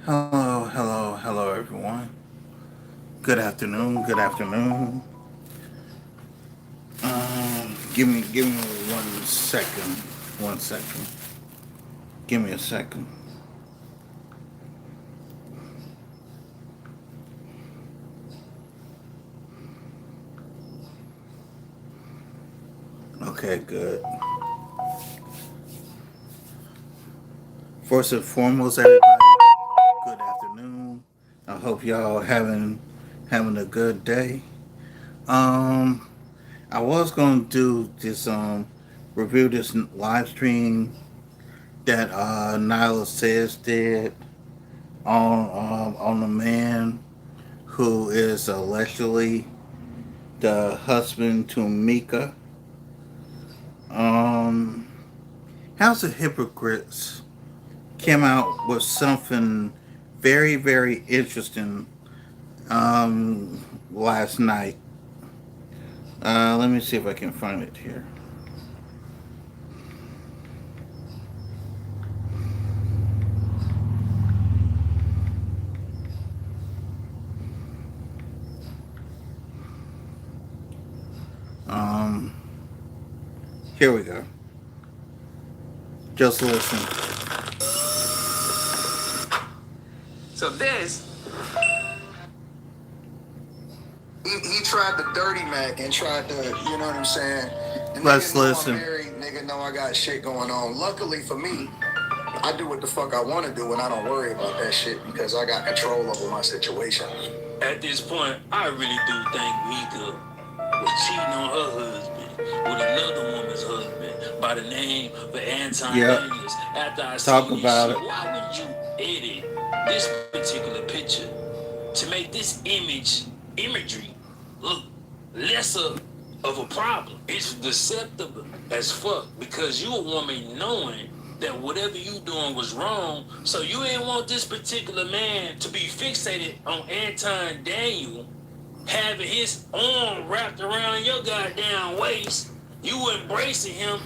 Hello, hello, hello, everyone. Good afternoon. Good afternoon. Give me 1 second. 1 second. Give me a second. Okay, good. First and foremost, everybody, good afternoon. I hope y'all having a good day. Um, I was gonna do this review this live stream that Nyla says did on the man who is allegedly the husband to Mika. Um, House of Hypocrites came out with something very, very interesting last night. Let me see if I can find it here. Um, Here we go. Just listen. So this, he tried to dirty Mac and tried to, you know what I'm saying? The Let's nigga know I'm listen. married, nigga know I got shit going on. Luckily for me, I do what the fuck I want to do and I don't worry about that shit because I got control over my situation. At this point, I really do think Mika was cheating on her husband with another woman's husband by the name of Anton Yep. Daniels. After I Talk seen this about shit, it. why would you edit this particular picture to make this imagery look lesser of a problem? It's deceptive as fuck because you a woman knowing that whatever you doing was wrong, so you ain't want this particular man to be fixated on Anton Daniel having his arm wrapped around your goddamn waist. You embracing him,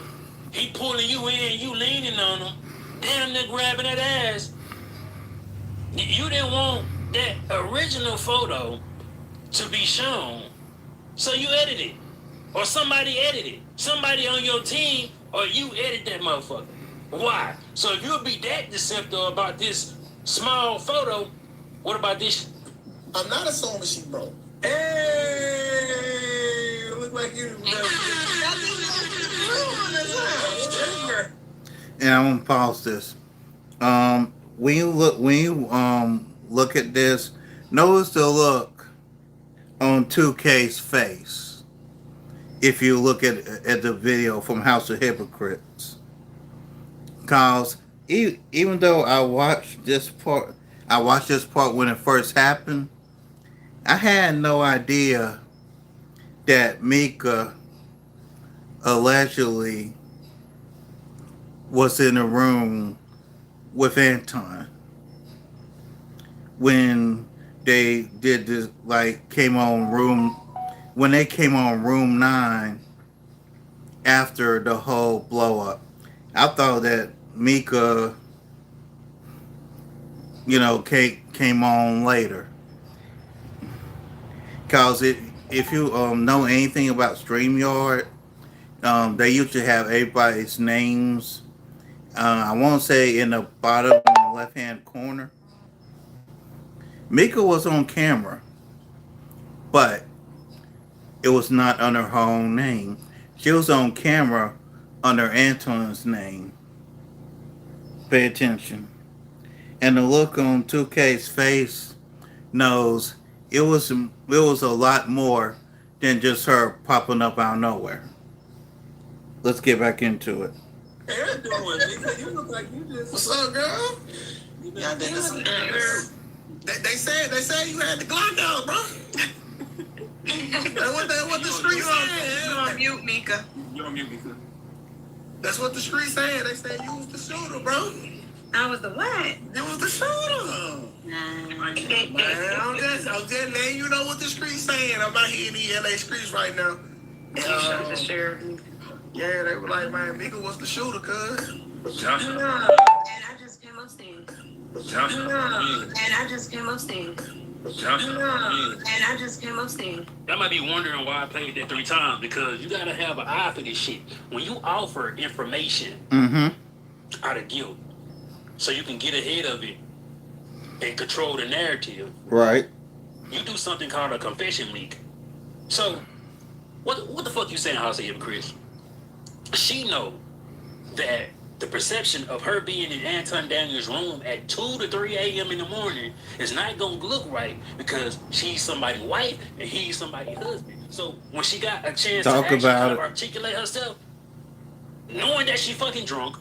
he pulling you in, you leaning on him, damn near grabbing that ass. You didn't want that original photo to be shown, so you edited, or somebody edited, somebody on your team, or you edit that motherfucker. Why? So if you'll be that deceptive about this small photo, what about this? I'm not assuming she broke. Hey, look like you. And I'm gonna pause this. When you look at this, notice the look on 2K's face. If you look at the video from House of Hypocrites, cause even though I watched this part when it first happened. I had no idea that Mika allegedly was in a room with Anton when they did this, like came on room when they came on room 9 after the whole blow up. I thought that Mika, came on later. Cause if you know anything about StreamYard, they usually have everybody's names. I want to say in the bottom left hand corner. Mika was on camera, but it was not under her own name. She was on camera under Anton's name. Pay attention. And the look on 2K's face knows it was a lot more than just her popping up out of nowhere. Let's get back into it. Hey, how you doing, nigga? You look like you just. What's up, girl? Y'all did this. They said you had the Glock out, bro. That's what the streets saying. You're on mute, Mika. You're on mute, Mika. That's what the streets saying. They said you was the shooter, bro. I was the what? You was the shooter. Nah. Man, I'm just letting you know what the streets saying. I'm out here in the LA streets right now. The sheriff. Yeah, they were like, man, Mika was the shooter, cuz. No. And I just came up upstairs. Johnson. And I just came upstairs. Johnson. And I just came upstairs. Y'all might be wondering why I played that 3 times, because you gotta have an eye for this shit. When you offer information out of guilt, so you can get ahead of it and control the narrative, Right. you do something called a confession leak. So, what the fuck you saying, House of Hypocrites? She know that the perception of her being in Anton Daniels' room at 2 to 3 a.m. in the morning is not gonna look right, because she's somebody's wife and he's somebody's husband. So when she got a chance to actually kind of articulate herself, knowing that she fucking drunk,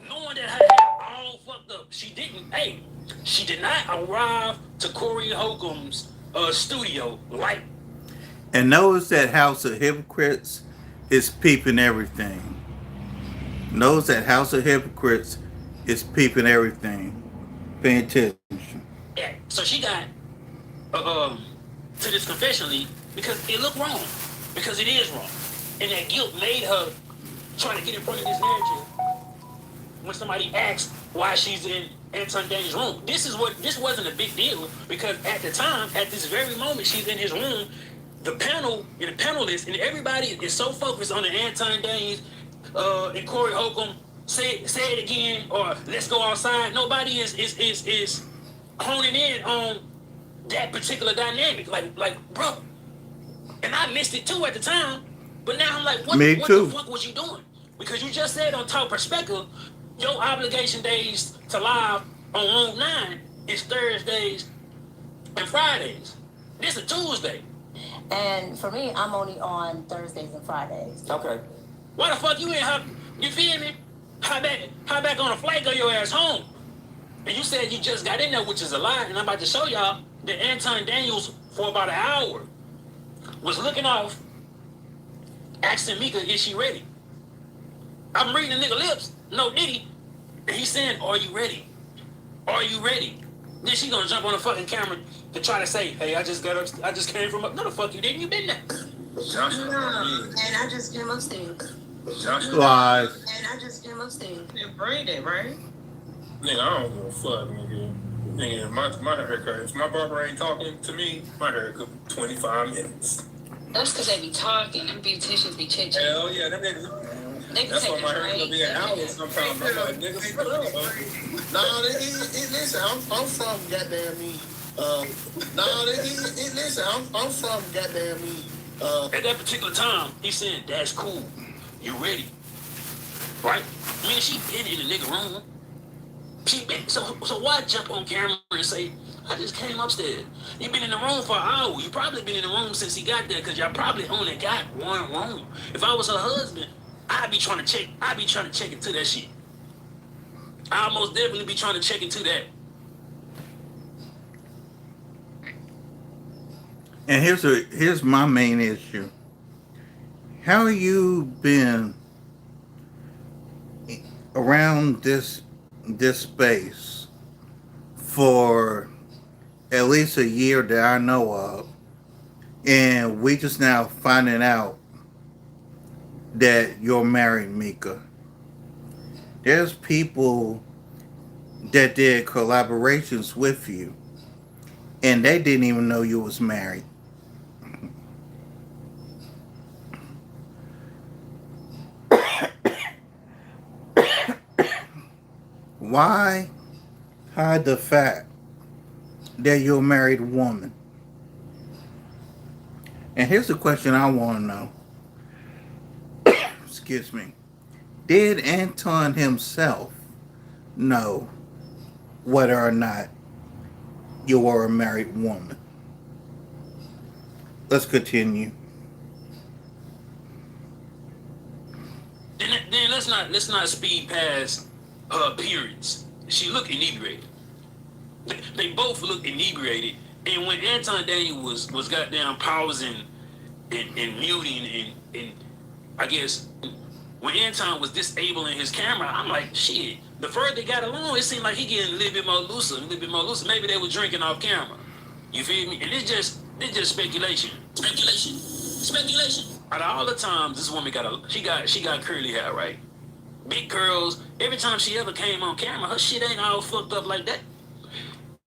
knowing that her hair all fucked up, she did not arrive to Corey Holcomb's studio like. And notice that House of Hypocrites is peeping everything. Knows that House of Hypocrites is peeping everything. Pay attention. Yeah. So she got to this confession league because it looked wrong. Because it is wrong. And that guilt made her try to get in front of this narrative when somebody asked why she's in Anton Daniels' room. This wasn't a big deal, because at the time, at this very moment she's in his room, the panel and the panelists and everybody is so focused on the Anton Daniels and Corey Holcomb, say it again, or let's go outside. Nobody is honing in on that particular dynamic. Like, bro. And I missed it too at the time. But now I'm like, what the fuck was you doing? Because you just said on Talk Perspective, your obligation days to live on Room 9 is Thursdays and Fridays. This is a Tuesday. And for me, I'm only on Thursdays and Fridays. Okay. Why the fuck you in her? You feel me? How back on a flight, go your ass home? And you said you just got in there, which is a lie. And I'm about to show y'all that Anton Daniels, for about an hour, was looking off, asking MICCA, is she ready? I'm reading the nigga lips, no Diddy. And he's saying, are you ready? Are you ready? Then she gonna jump on the fucking camera to try to say, hey, I just came from up. No, the fuck you didn't. You been there. And I just came upstairs. Live. And I just came upstairs. You braided, right? Nigga, I don't give a fuck, nigga. Nigga, my haircut. If my barber ain't talking to me, my haircut 25 minutes. That's because they be talking. Them beauticians be chit-chatting. Hell yeah, them niggas. That's why my hair gonna be an hour sometimes. I'm like, nigga, shut up. Nah, listen, I'm from goddamn me. Listen, I'm from goddamn me. At that particular time, he said, that's cool. You ready? Right? I mean, she been in the nigga room. She been, so why jump on camera and say, I just came upstairs? You been in the room for an hour. You probably been in the room since he got there, because y'all probably only got one room. If I was her husband, I'd be trying to check into that shit. I'd most definitely be trying to check into that. And here's my main issue. How you been around this space for at least a year that I know of, and we just now finding out that you're married, MICCA? There's people that did collaborations with you, and they didn't even know you was married. Why hide the fact that you're a married woman? And here's the question I want to know. Excuse me. Did Anton himself know whether or not you were a married woman? Let's continue. Then let's not speed past her appearance. She looked inebriated. They both looked inebriated. And when Anton Daniel was goddamn pausing and muting and I guess when Anton was disabling his camera, I'm like, shit. The further they got along, it seemed like he getting a little bit more looser. Maybe they were drinking off camera. You feel me? And it's just speculation. Out of all the times this woman she got curly hair, right? big curls. Every time she ever came on camera, her shit ain't all fucked up like that.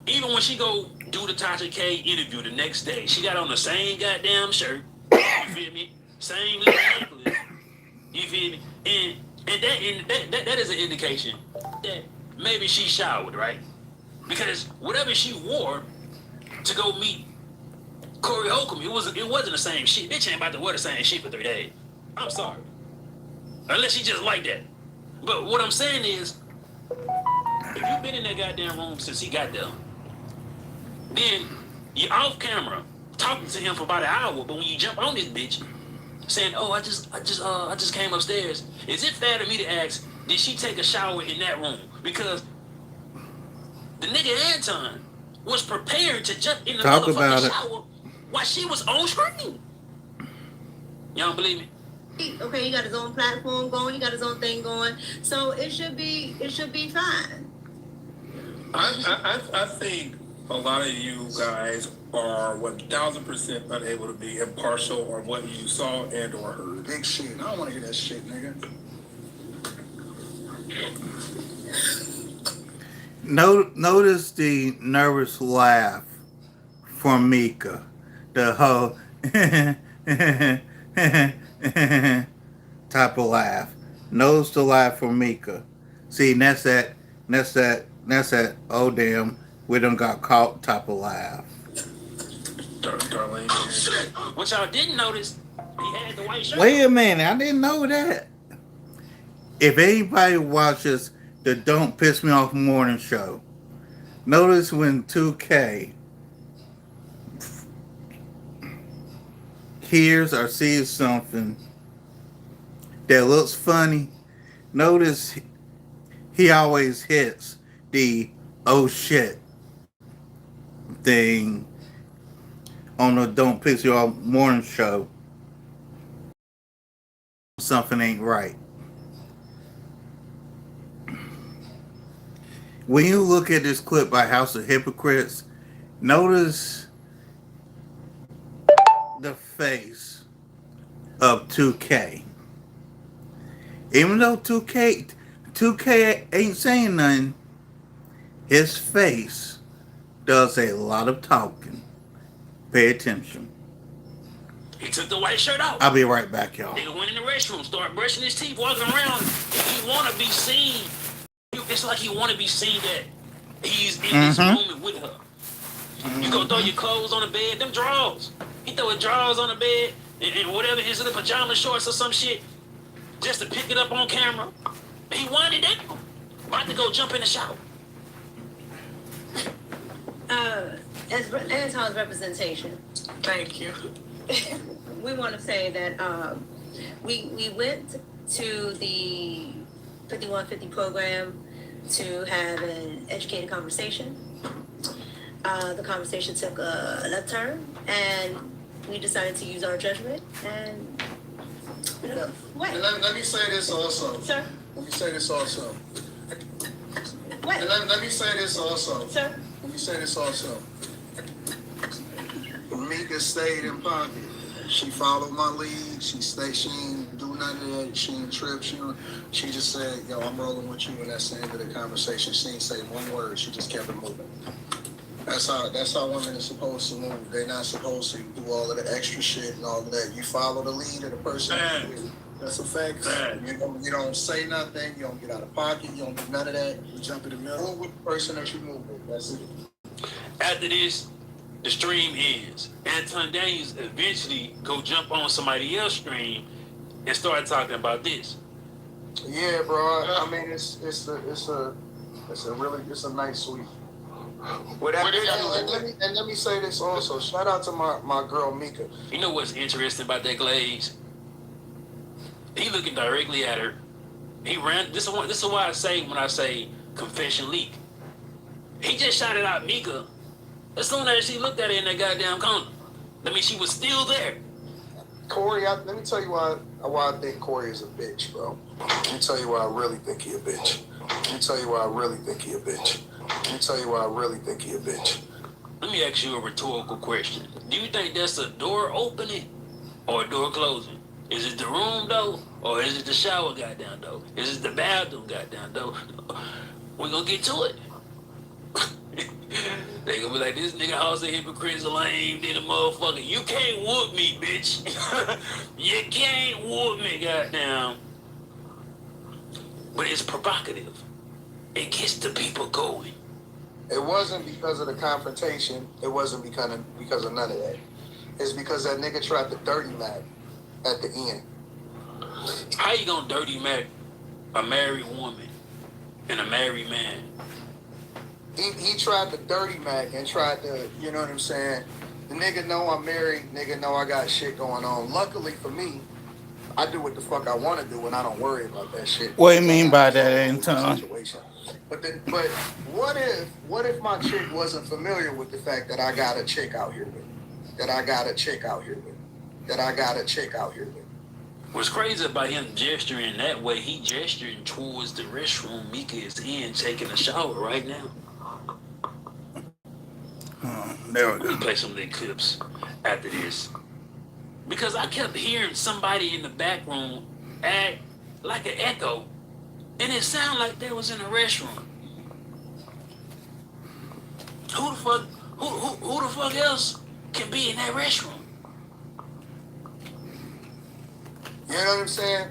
Even when she go do the Tasha K interview the next day, she got on the same goddamn shirt. You feel me? Same little necklace. You feel me? And that is an indication that maybe she showered, right? Because whatever she wore to go meet Corey Holcomb, it wasn't the same shit. Bitch ain't about to wear the same shit for 3 days. I'm sorry. Unless she just like that. But what I'm saying is, if you've been in that goddamn room since he got there, then you're off camera talking to him for about an hour, but when you jump on this bitch saying, "Oh, I just came upstairs," is it fair to me to ask, did she take a shower in that room? Because the nigga Anton was prepared to jump in the motherfucking shower while she was on screen. Y'all don't believe me? Okay, he got his own platform going, he got his own thing going, so it should be fine. I think a lot of you guys are 1,000% unable to be impartial on what you saw and or heard. Big shit. I don't want to hear that shit, nigga. Notice the nervous laugh from MICCA. The whole type of laugh. Notice the laugh from MICCA. See, that's that, oh damn, we done got caught type of laugh. Darlene. Oh shit! What y'all didn't notice, he had the white shirt. Wait a minute, I didn't know that. If anybody watches the Don't Piss Me Off morning show, notice when 2K hears or sees something that looks funny, notice he always hits the oh shit thing on the Don't Piss You Off morning show. Something ain't right. When you look at this clip by House of Hypocrites, notice the face of 2K. Even though 2K ain't saying nothing, his face does a lot of talking. Pay attention. He took the white shirt off. I'll be right back, y'all. Nigga went in the restroom, started brushing his teeth, walking around. He want to be seen. It's like he want to be seen that he's in this moment with her. You go throw your clothes on the bed, them drawers. He throw his drawers on the bed and whatever, his little pajama shorts or some shit, just to pick it up on camera. He wanted that. About to go jump in the shower. As Anton's representation, Thank you. we want to say that we went to the 5150 program to have an educated conversation. The conversation took a left turn, and we decided to use our judgment. And wait, And let me say this also. sir, Let me say this also. wait, And let me say this also. sir. Let me say this also. Mika stayed in pocket. She followed my lead. She stayed. She ain't do none of that. She ain't trip. She just said, "Yo, I'm rolling with you," and that's the end of the conversation. She ain't say one word. She just kept it moving. That's how women are supposed to move. They're not supposed to do all of the extra shit and all of that. You follow the lead of the person. That's a fact. You don't say nothing. You don't get out of pocket. You don't do none of that. You jump in the middle. Move with the person that you move with. That's it. After this, the stream ends. Anton Daniels eventually go jump on somebody else's stream and start talking about this. Yeah, bro. I mean, it's a nice sweet. And let me say this also. Shout out to my girl Mika. You know what's interesting about that glaze? He looking directly at her. He ran. This is why I say when I say confession leak. He just shouted out Mika. As soon as she looked at her in that goddamn corner, I mean, she was still there. Corey, let me tell you why I think Corey is a bitch, bro. Let me tell you why I really think he a bitch. Let me tell you why I really think he a bitch. Let me tell you why I really think he a bitch. Let me ask you a rhetorical question. Do you think that's a door opening or a door closing? Is it the room though, Or is it the shower goddamn though? Is it the bathroom goddamn though? We're gonna get to it. They gonna be like, this nigga house of hypocrites lame, then a motherfucker. You can't whoop me, bitch. You can't whoop me, goddamn. But it's provocative. It gets the people going. It wasn't because of the confrontation. It wasn't because of none of that. It's because that nigga tried to dirty Mac at the end. How you gonna dirty Mac a married woman and a married man? He tried to dirty Mac and tried to, you know what I'm saying? The nigga know I'm married. Nigga know I got shit going on. Luckily for me, I do what the fuck I want to do and I don't worry about that shit. What do you mean by that, Anton? But what if my chick wasn't familiar with the fact that I got a chick out here with? That I got a chick out here with? That I got a chick out here with? What's crazy about him gesturing that way, he gesturing towards the restroom MICCA is in taking a shower right now. There we We'll go. play some of their clips after this. Because I kept hearing somebody in the back room act like an echo, and it sounded like they was in a restroom. Who the fuck else can be in that restroom? You know what I'm saying?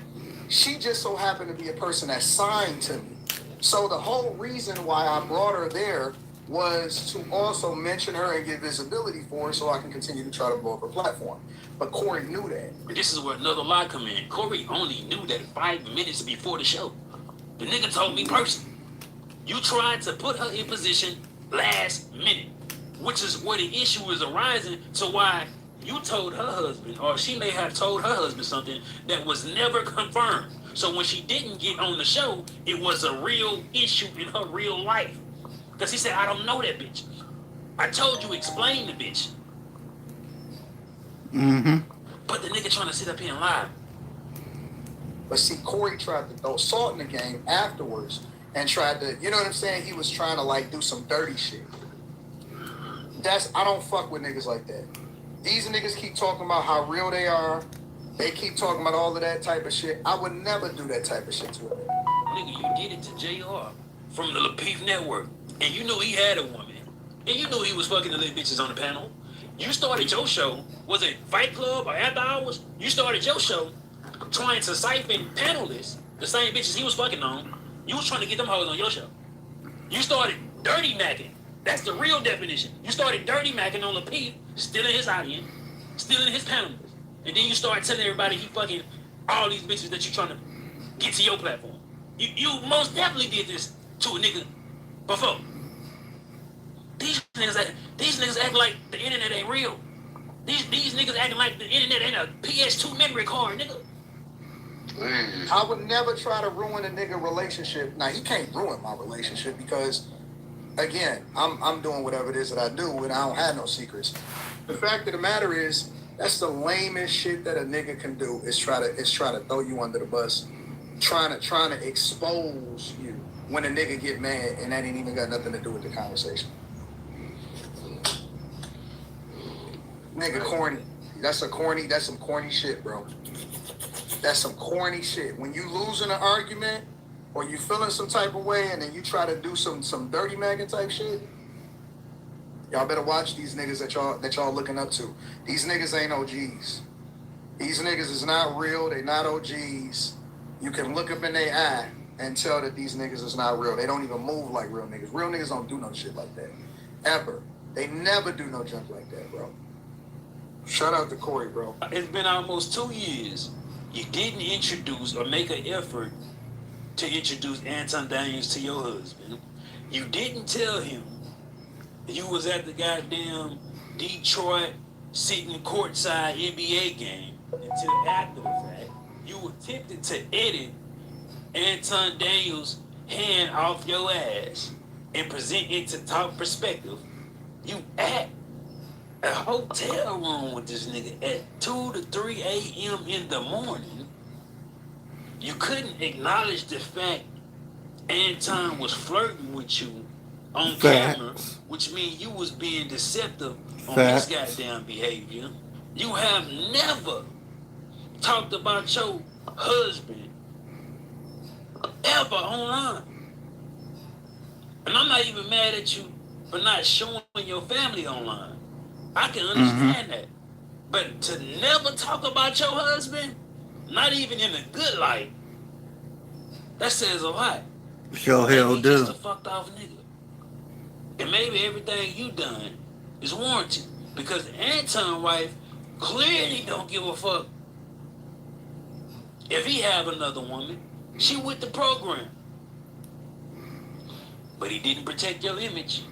She just so happened to be a person that signed to me. So the whole reason why I brought her there was to also mention her and get visibility for her so I can continue to try to blow up her platform. But Corey knew that. This is where another lie come in. Corey only knew that 5 minutes before the show. The nigga told me personally, you tried to put her in position last minute, which is where the issue is arising to why you told her husband, or she may have told her husband something that was never confirmed. So when she didn't get on the show, it was a real issue in her real life. Because he said, I don't know that bitch. I told you, explain the bitch. Mm-hmm. But the nigga trying to sit up here and lie. But see, Corey tried to throw salt in the game afterwards and tried to, you know what I'm saying? He was trying to like do some dirty shit. I don't fuck with niggas like that. These niggas keep talking about how real they are. They keep talking about all of that type of shit. I would never do that type of shit to a nigga. Nigga, you did it to JR from the Lapeef Network. And you knew he had a woman. And you knew he was fucking the little bitches on the panel. You started your show. Was it Fight Club or After Hours? You started your show trying to siphon panelists, the same bitches he was fucking on. You was trying to get them hoes on your show. You started dirty macking. That's the real definition. You started dirty macking on Lapeef, stealing his audience, stealing his panelists. And then you start telling everybody he fucking all these bitches that you trying to get to your platform. You most definitely did this to a nigga before. These niggas act like the internet ain't real. These niggas acting like the internet ain't a PS2 memory card, nigga. I would never try to ruin a nigga relationship. Now, he can't ruin my relationship because, again, I'm doing whatever it is that I do and I don't have no secrets. The fact of the matter is, that's the lamest shit that a nigga can do is try to throw you under the bus, trying to expose you when a nigga get mad and that ain't even got nothing to do with the conversation. Nigga corny. That's some corny shit, bro. That's some corny shit. When you losing an argument or you feeling some type of way and then you try to do some dirty maggot type shit, y'all better watch these niggas that y'all looking up to. These niggas ain't OGs. These niggas is not real. They not OGs. You can look up in their eye and tell that these niggas is not real. They don't even move like real niggas. Real niggas don't do no shit like that. Ever. They never do no junk like that, bro. Shout out to Corey, bro. It's been almost 2 years. You didn't introduce or make an effort to introduce Anton Daniels to your husband. You didn't tell him you was at the goddamn Detroit sitting courtside NBA game until after the fact. You attempted to edit Anton Daniels' hand off your ass and present it to Talk Perspective. You at a hotel room with this nigga at 2 to 3 a.m. in the morning. You couldn't acknowledge the fact Anton was flirting with you on camera, which means you was being deceptive on his goddamn behavior. You have never, talked about your husband ever online. And I'm not even mad at you for not showing your family online. I can understand that. But to never talk about your husband, not even in a good light, that says a lot. Sure Maybe hell he just do. a fucked off nigga. And maybe everything you done is warranted. Because Anton's wife clearly don't give a fuck if he have another woman. She with the program. But he didn't protect your image.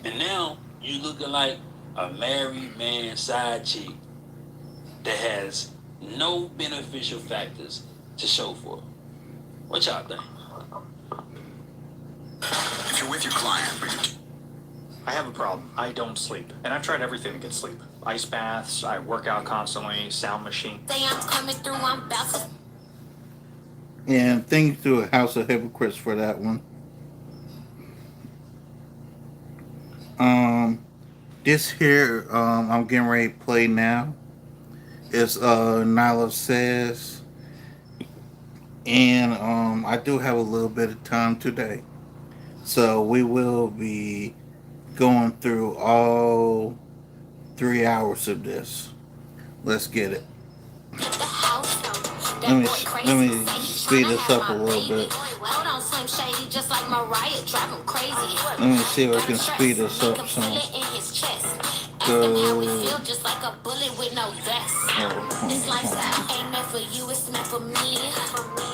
And now you looking like a married man side chick that has no beneficial factors to show for it. What y'all think? If you're with your client, I have a problem. I don't sleep. And I've tried everything to get sleep. Ice baths, I work out constantly, sound machine. Say I'm coming through, I'm about to. And thanks to House of Hypocrites for that one. This here, I'm getting ready to play now. It's Nyla Says. And I do have a little bit of time today. So we will be going through all 3 hours of this. Let's get it. Let me speed this up a little bit. Let me see if I can speed this up some. Just like a bullet with no vest. This lifestyle ain't meant for you, it's meant for me.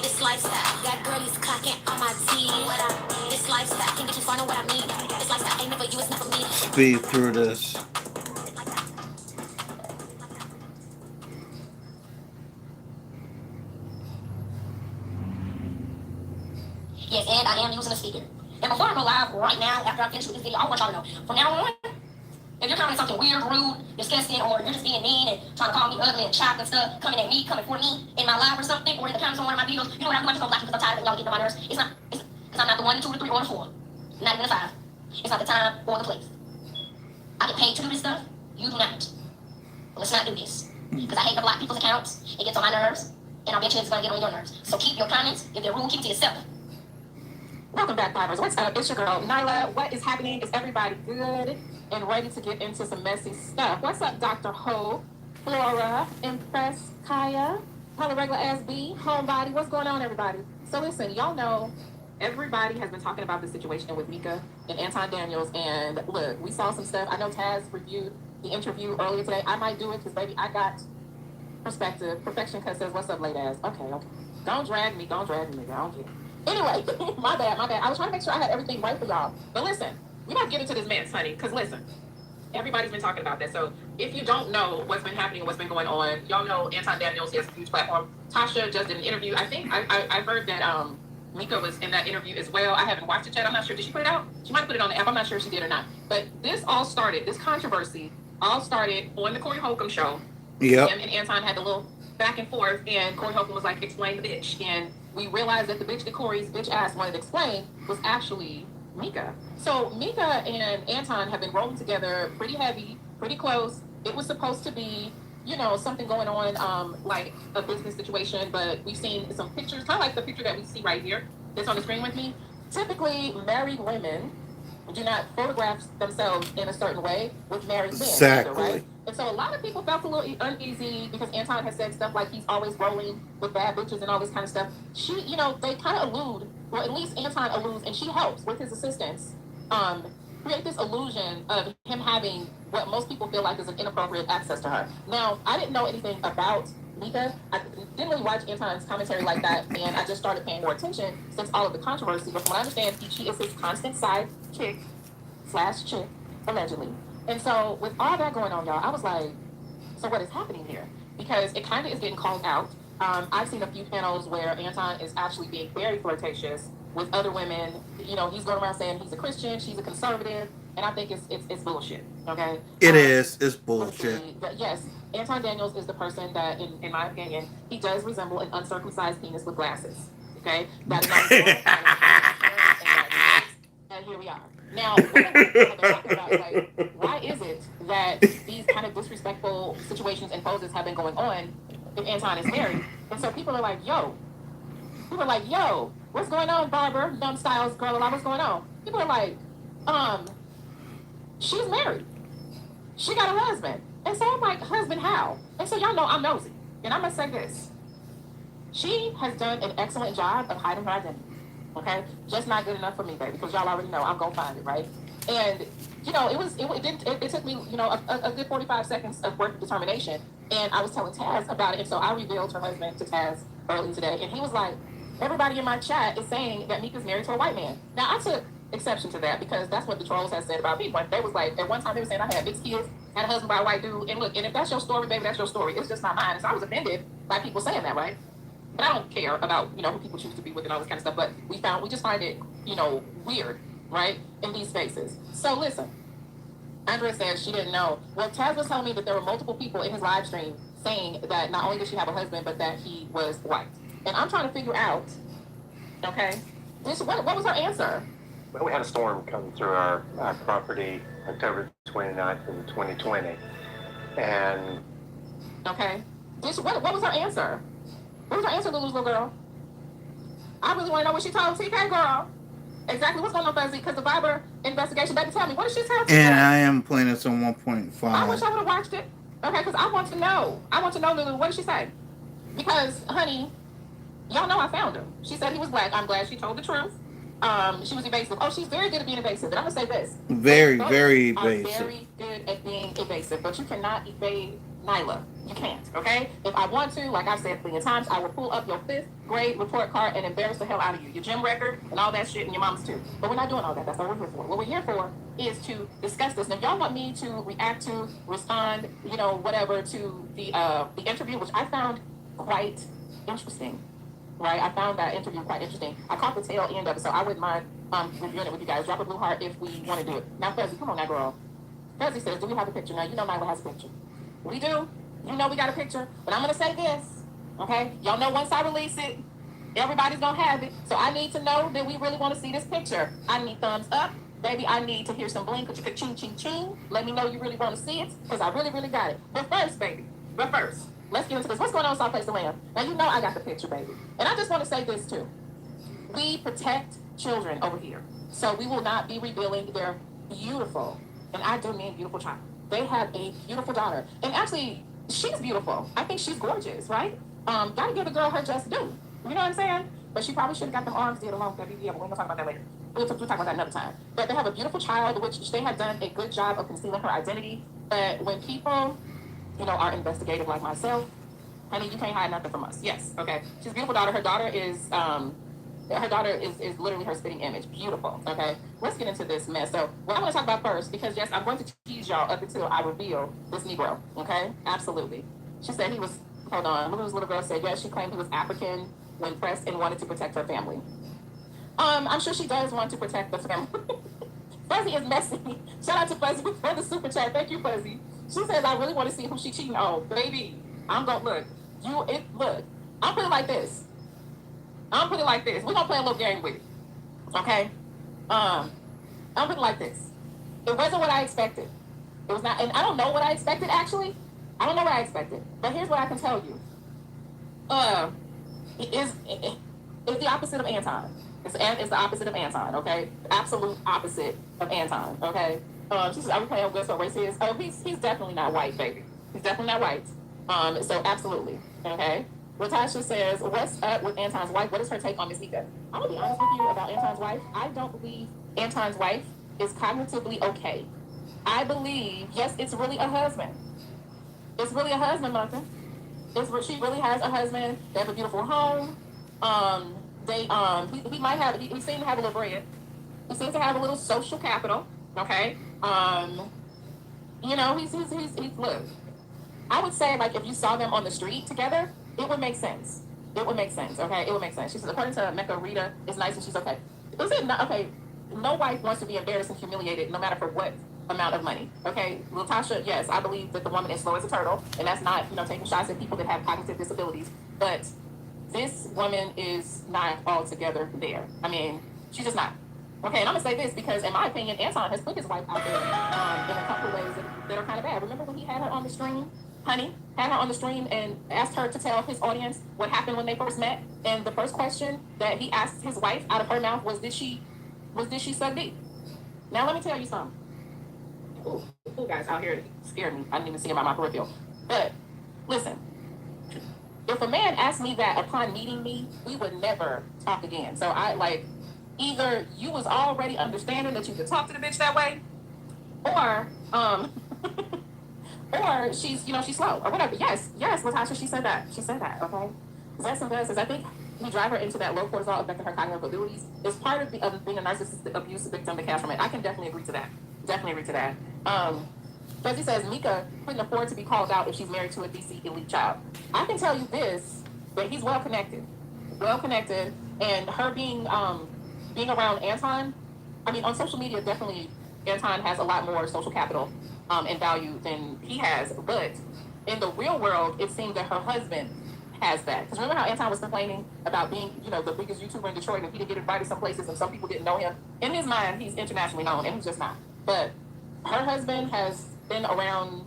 This lifestyle got girlies clocking on my teeth. This lifestyle can get you far, know what I mean. This lifestyle ain't meant for you, it's meant for me. Speed through this. Yes, and I am using a speaker. And before I go live right now, after I finish with this video, I want y'all to know, from now on, if you're commenting something weird, rude, disgusting, or you're just being mean and trying to call me ugly and chopped and stuff, coming at me, coming for me in my live or something, or in the comments on one of my videos, you know what I'm doing? I'm just gonna block you because I'm tired of y'all getting on my nerves. It's not, because I'm not the 1, the 2, the 3, or the 4. Not even the 5. It's not the time or the place. I get paid to do this stuff. You do not. Let's not do this. Because I hate to block people's accounts. It gets on my nerves. And I'll bet you it's gonna get on your nerves. So keep your comments. If they're rude, keep it to yourself. Welcome back, Vibers. What's up? It's your girl, Nyla. What is happening? Is everybody good and ready to get into some messy stuff? What's up, Dr. Ho, Flora, Impress, Kaya, Hello Regular Ass B, Homebody? What's going on, everybody? So listen, y'all know everybody has been talking about the situation with MICCA and Anton Daniels. And look, we saw some stuff. I know Taz reviewed the interview earlier today. I might do it because, baby, I got perspective. Perfection Cut says, what's up, late ass? Okay. Don't drag me, nigga. I don't get it. Anyway, my bad. I was trying to make sure I had everything right for y'all. But listen, we might get into this mess, honey, because listen, everybody's been talking about that. So if you don't know what's been happening and what's been going on, y'all know Anton Daniels has a huge platform. Tasha just did an interview. I think I heard that MICCA was in that interview as well. I haven't watched it yet. I'm not sure. Did she put it out? She might have put it on the app. I'm not sure if she did or not. But this controversy all started on the Corey Holcomb show. Yep. Him and Anton had a little back and forth, and Corey Holcomb was like, explain the bitch. And we realized that the bitch that Corey's bitch ass wanted to explain was actually MICCA. So MICCA and Anton have been rolling together pretty heavy, pretty close. It was supposed to be, something going on, like a business situation, but we've seen some pictures, kind of like the picture that we see right here that's on the screen with me. Typically, married women do not photograph themselves in a certain way with married men. Exactly. Either, right? And so a lot of people felt a little uneasy because Anton has said stuff like he's always rolling with bad bitches and all this kind of stuff. She, they kind of allude, or at least Anton alludes, and she helps with his assistance, create this illusion of him having what most people feel like is an inappropriate access to her. Now, I didn't know anything about MICCA. I didn't really watch Anton's commentary like that, and I just started paying more attention since all of the controversy. But from what I understand, she is his constant side chick, allegedly. And so with all that going on, y'all, I was like, so what is happening here? Because it kind of is getting called out. I've seen a few panels where Anton is actually being very flirtatious with other women. He's going around saying he's a Christian, she's a conservative, and I think it's bullshit, okay? It is. It's bullshit. But yes, Anton Daniels is the person that, in my opinion, he does resemble an uncircumcised penis with glasses, okay? That is not and here we are. Now, what have been talking about, like, why is it that these kind of disrespectful situations and poses have been going on if Anton is married. And so people are like, yo, what's going on, Barbara? Dumb Styles girl, what's going on? People are like, she's married. She got a husband. And so I'm like, husband how? And so y'all know I'm nosy. And I'm going to say this. She has done an excellent job of hiding her identity. Okay? Just not good enough for me, baby, because y'all already know I'm going to find it, right? And, you know, it took me, you know, a good 45 seconds of work of determination. And I was telling Taz about it. And so I revealed her husband to Taz early today. And he was like, everybody in my chat is saying that Mika's married to a white man. Now, I took exception to that because that's what the trolls have said about me. They was like, at one time they were saying I had mixed kids, had a husband by a white dude. And look, and if that's your story, baby, that's your story. It's just not mine. And so I was offended by people saying that, right? But I don't care about, you know, who people choose to be with and all this kind of stuff. But we just find it, you know, weird, right, in these spaces. So listen, Andrea said she didn't know. Well, Taz was telling me that there were multiple people in his live stream saying that not only did she have a husband, but that he was white. And I'm trying to figure out, okay, what was her answer? Well, we had a storm come through our property October 29th in 2020. And okay, what was her answer? What was her answer, Lulu's little girl? I really want to know what she told TK girl. Exactly what's going on, Fuzzy? Because the Viber investigation, baby, tell me, what did she tell TK? And I am playing this on 1.5. I wish I would have watched it. Okay, because I want to know. I want to know, Lulu, what did she say? Because, honey, y'all know I found her. She said he was black. I'm glad she told the truth. She was evasive. Oh, she's very good at being evasive. And I'm going to say this. Very, very evasive. evasive. Very good at being evasive. But you cannot evade Nyla. You can't, okay? If I want to, like I've said a billion times, I will pull up your 5th grade report card and embarrass the hell out of you. Your gym record and all that shit, and your mom's too. But we're not doing all that. That's not what we're here for. What we're here for is to discuss this. And if y'all want me to react to, respond, you know, whatever, to the interview, which I found quite interesting. Right, I found that interview quite interesting. I caught the tail end of it, so I wouldn't mind reviewing it with you guys. Drop a blue heart if we want to do it. Now, Fuzzy, come on now, girl. Fuzzy says, do we have a picture? Now, you know Nyla has a picture. We do. You know we got a picture. But I'm going to say this, okay? Y'all know once I release it, everybody's going to have it. So I need to know that we really want to see this picture. I need thumbs up. Baby, I need to hear some blink. But you could ching, ching, ching. Let me know you really want to see it, because I really, really got it. But first, baby, let's get into this. What's going on, South Place to Land? Now, you know I got the picture, baby. And I just want to say this, too. We protect children over here. So we will not be revealing their beautiful, and I do mean beautiful child. They have a beautiful daughter. And actually, she's beautiful. I think she's gorgeous, right? Gotta give the girl her just due. You know what I'm saying? But she probably should have got them arms did along with that BBL, but we're going to talk about that later. We'll talk about that another time. But they have a beautiful child, which they have done a good job of concealing her identity. But when people, you know, are investigative like myself, honey, you can't hide nothing from us. Yes, okay. She's a beautiful daughter. Her daughter is literally her spitting image. Beautiful, okay? Let's get into this mess. So what I want to talk about first, because yes, I'm going to tease y'all up until I reveal this Negro, okay? Absolutely. She said he was, hold on, Lulu's little girl said, yes, she claimed he was African when pressed and wanted to protect her family. I'm sure she does want to protect the family. Fuzzy is messy. Shout out to Fuzzy for the super chat. Thank you, Fuzzy. She says, I really want to see who she cheating on. Baby, I'm going to look. I'll put it like this. We're going to play a little game with it. Okay? I'll put it like this. It wasn't what I expected. It was not, and I don't know what I expected, actually. I don't know what I expected. But here's what I can tell you. It's the opposite of Anton. It's the opposite of Anton, okay? The absolute opposite of Anton, okay? She says, are we playing with what race he is? Oh, he's definitely not white, baby. He's definitely not white. So absolutely, okay? Latasha says, what's up with Anton's wife? What is her take on Miss MICCA? I'm going to be honest with you about Anton's wife. I don't believe Anton's wife is cognitively okay. I believe, yes, it's really a husband. It's really a husband, Martha. She really has a husband. They have a beautiful home. He might have, he seems to have a little bread. He seems to have a little social capital, okay? You know, he's look. I would say, like, if you saw them on the street together, it would make sense. It would make sense, okay? It would make sense. She says, according to MICCA, Rita is nice and she's okay. Is it not, okay, no wife wants to be embarrassed and humiliated no matter for what amount of money, okay? Latasha, yes, I believe that the woman is slow as a turtle, and that's not, you know, taking shots at people that have cognitive disabilities, but this woman is not altogether there. I mean, she's just not. Okay, and I'm gonna say this because, in my opinion, Anton has put his wife out there in a couple of ways that are kind of bad. Remember when he had her on the stream Honey had her on the stream and asked her to tell his audience what happened when they first met. And the first question that he asked his wife out of her mouth was, did she suck dick? Now let me tell you something. Ooh, guys out here scared me. I didn't even see him on my peripheral. But listen, if a man asked me that upon meeting me, we would never talk again. So I like, either you was already understanding that you could talk to the bitch that way, or or she's slow or whatever. Yes, Latasha, she said that. Okay. That's some does is I think we drive her into that low cortisol affecting her cognitive abilities. It's part of being a narcissistic abuse victim to cash from it. I can definitely agree to that. Fuzzy says Mika couldn't afford to be called out if she's married to a DC elite child. I can tell you this, that he's well connected, and her being around Anton. I mean, on social media, definitely Anton has a lot more social capital and value than he has. But in the real world, it seems that her husband has that. Because remember how Anton was complaining about being, the biggest YouTuber in Detroit, and he didn't get invited some places, and some people didn't know him. In his mind, he's internationally known, and he's just not. But her husband has been around,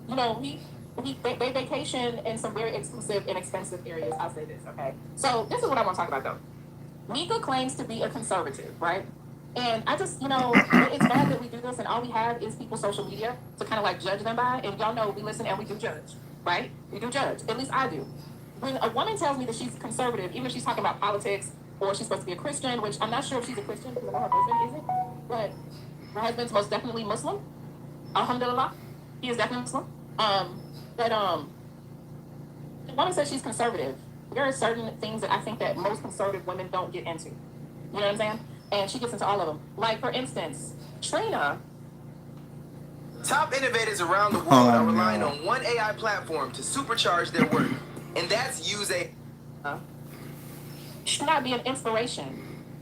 they vacation in some very exclusive and expensive areas. I'll say this, okay? So this is what I want to talk about, though. Mika claims to be a conservative, right? And I just, it's bad that we do this and all we have is people's social media to kind of like judge them by. And y'all know we listen and we do judge, right? We do judge. At least I do. When a woman tells me that she's conservative, even if she's talking about politics or she's supposed to be a Christian, which I'm not sure if she's a Christian because I know her husband isn't, but her husband's most definitely Muslim. Alhamdulillah. He is definitely Muslim. The woman says she's conservative. There are certain things that I think that most conservative women don't get into. You know what I'm saying? And she gets into all of them. Like, for instance, Trina. Top innovators around the world are relying on one AI platform to supercharge their work, and that's use AI. Should not be an inspiration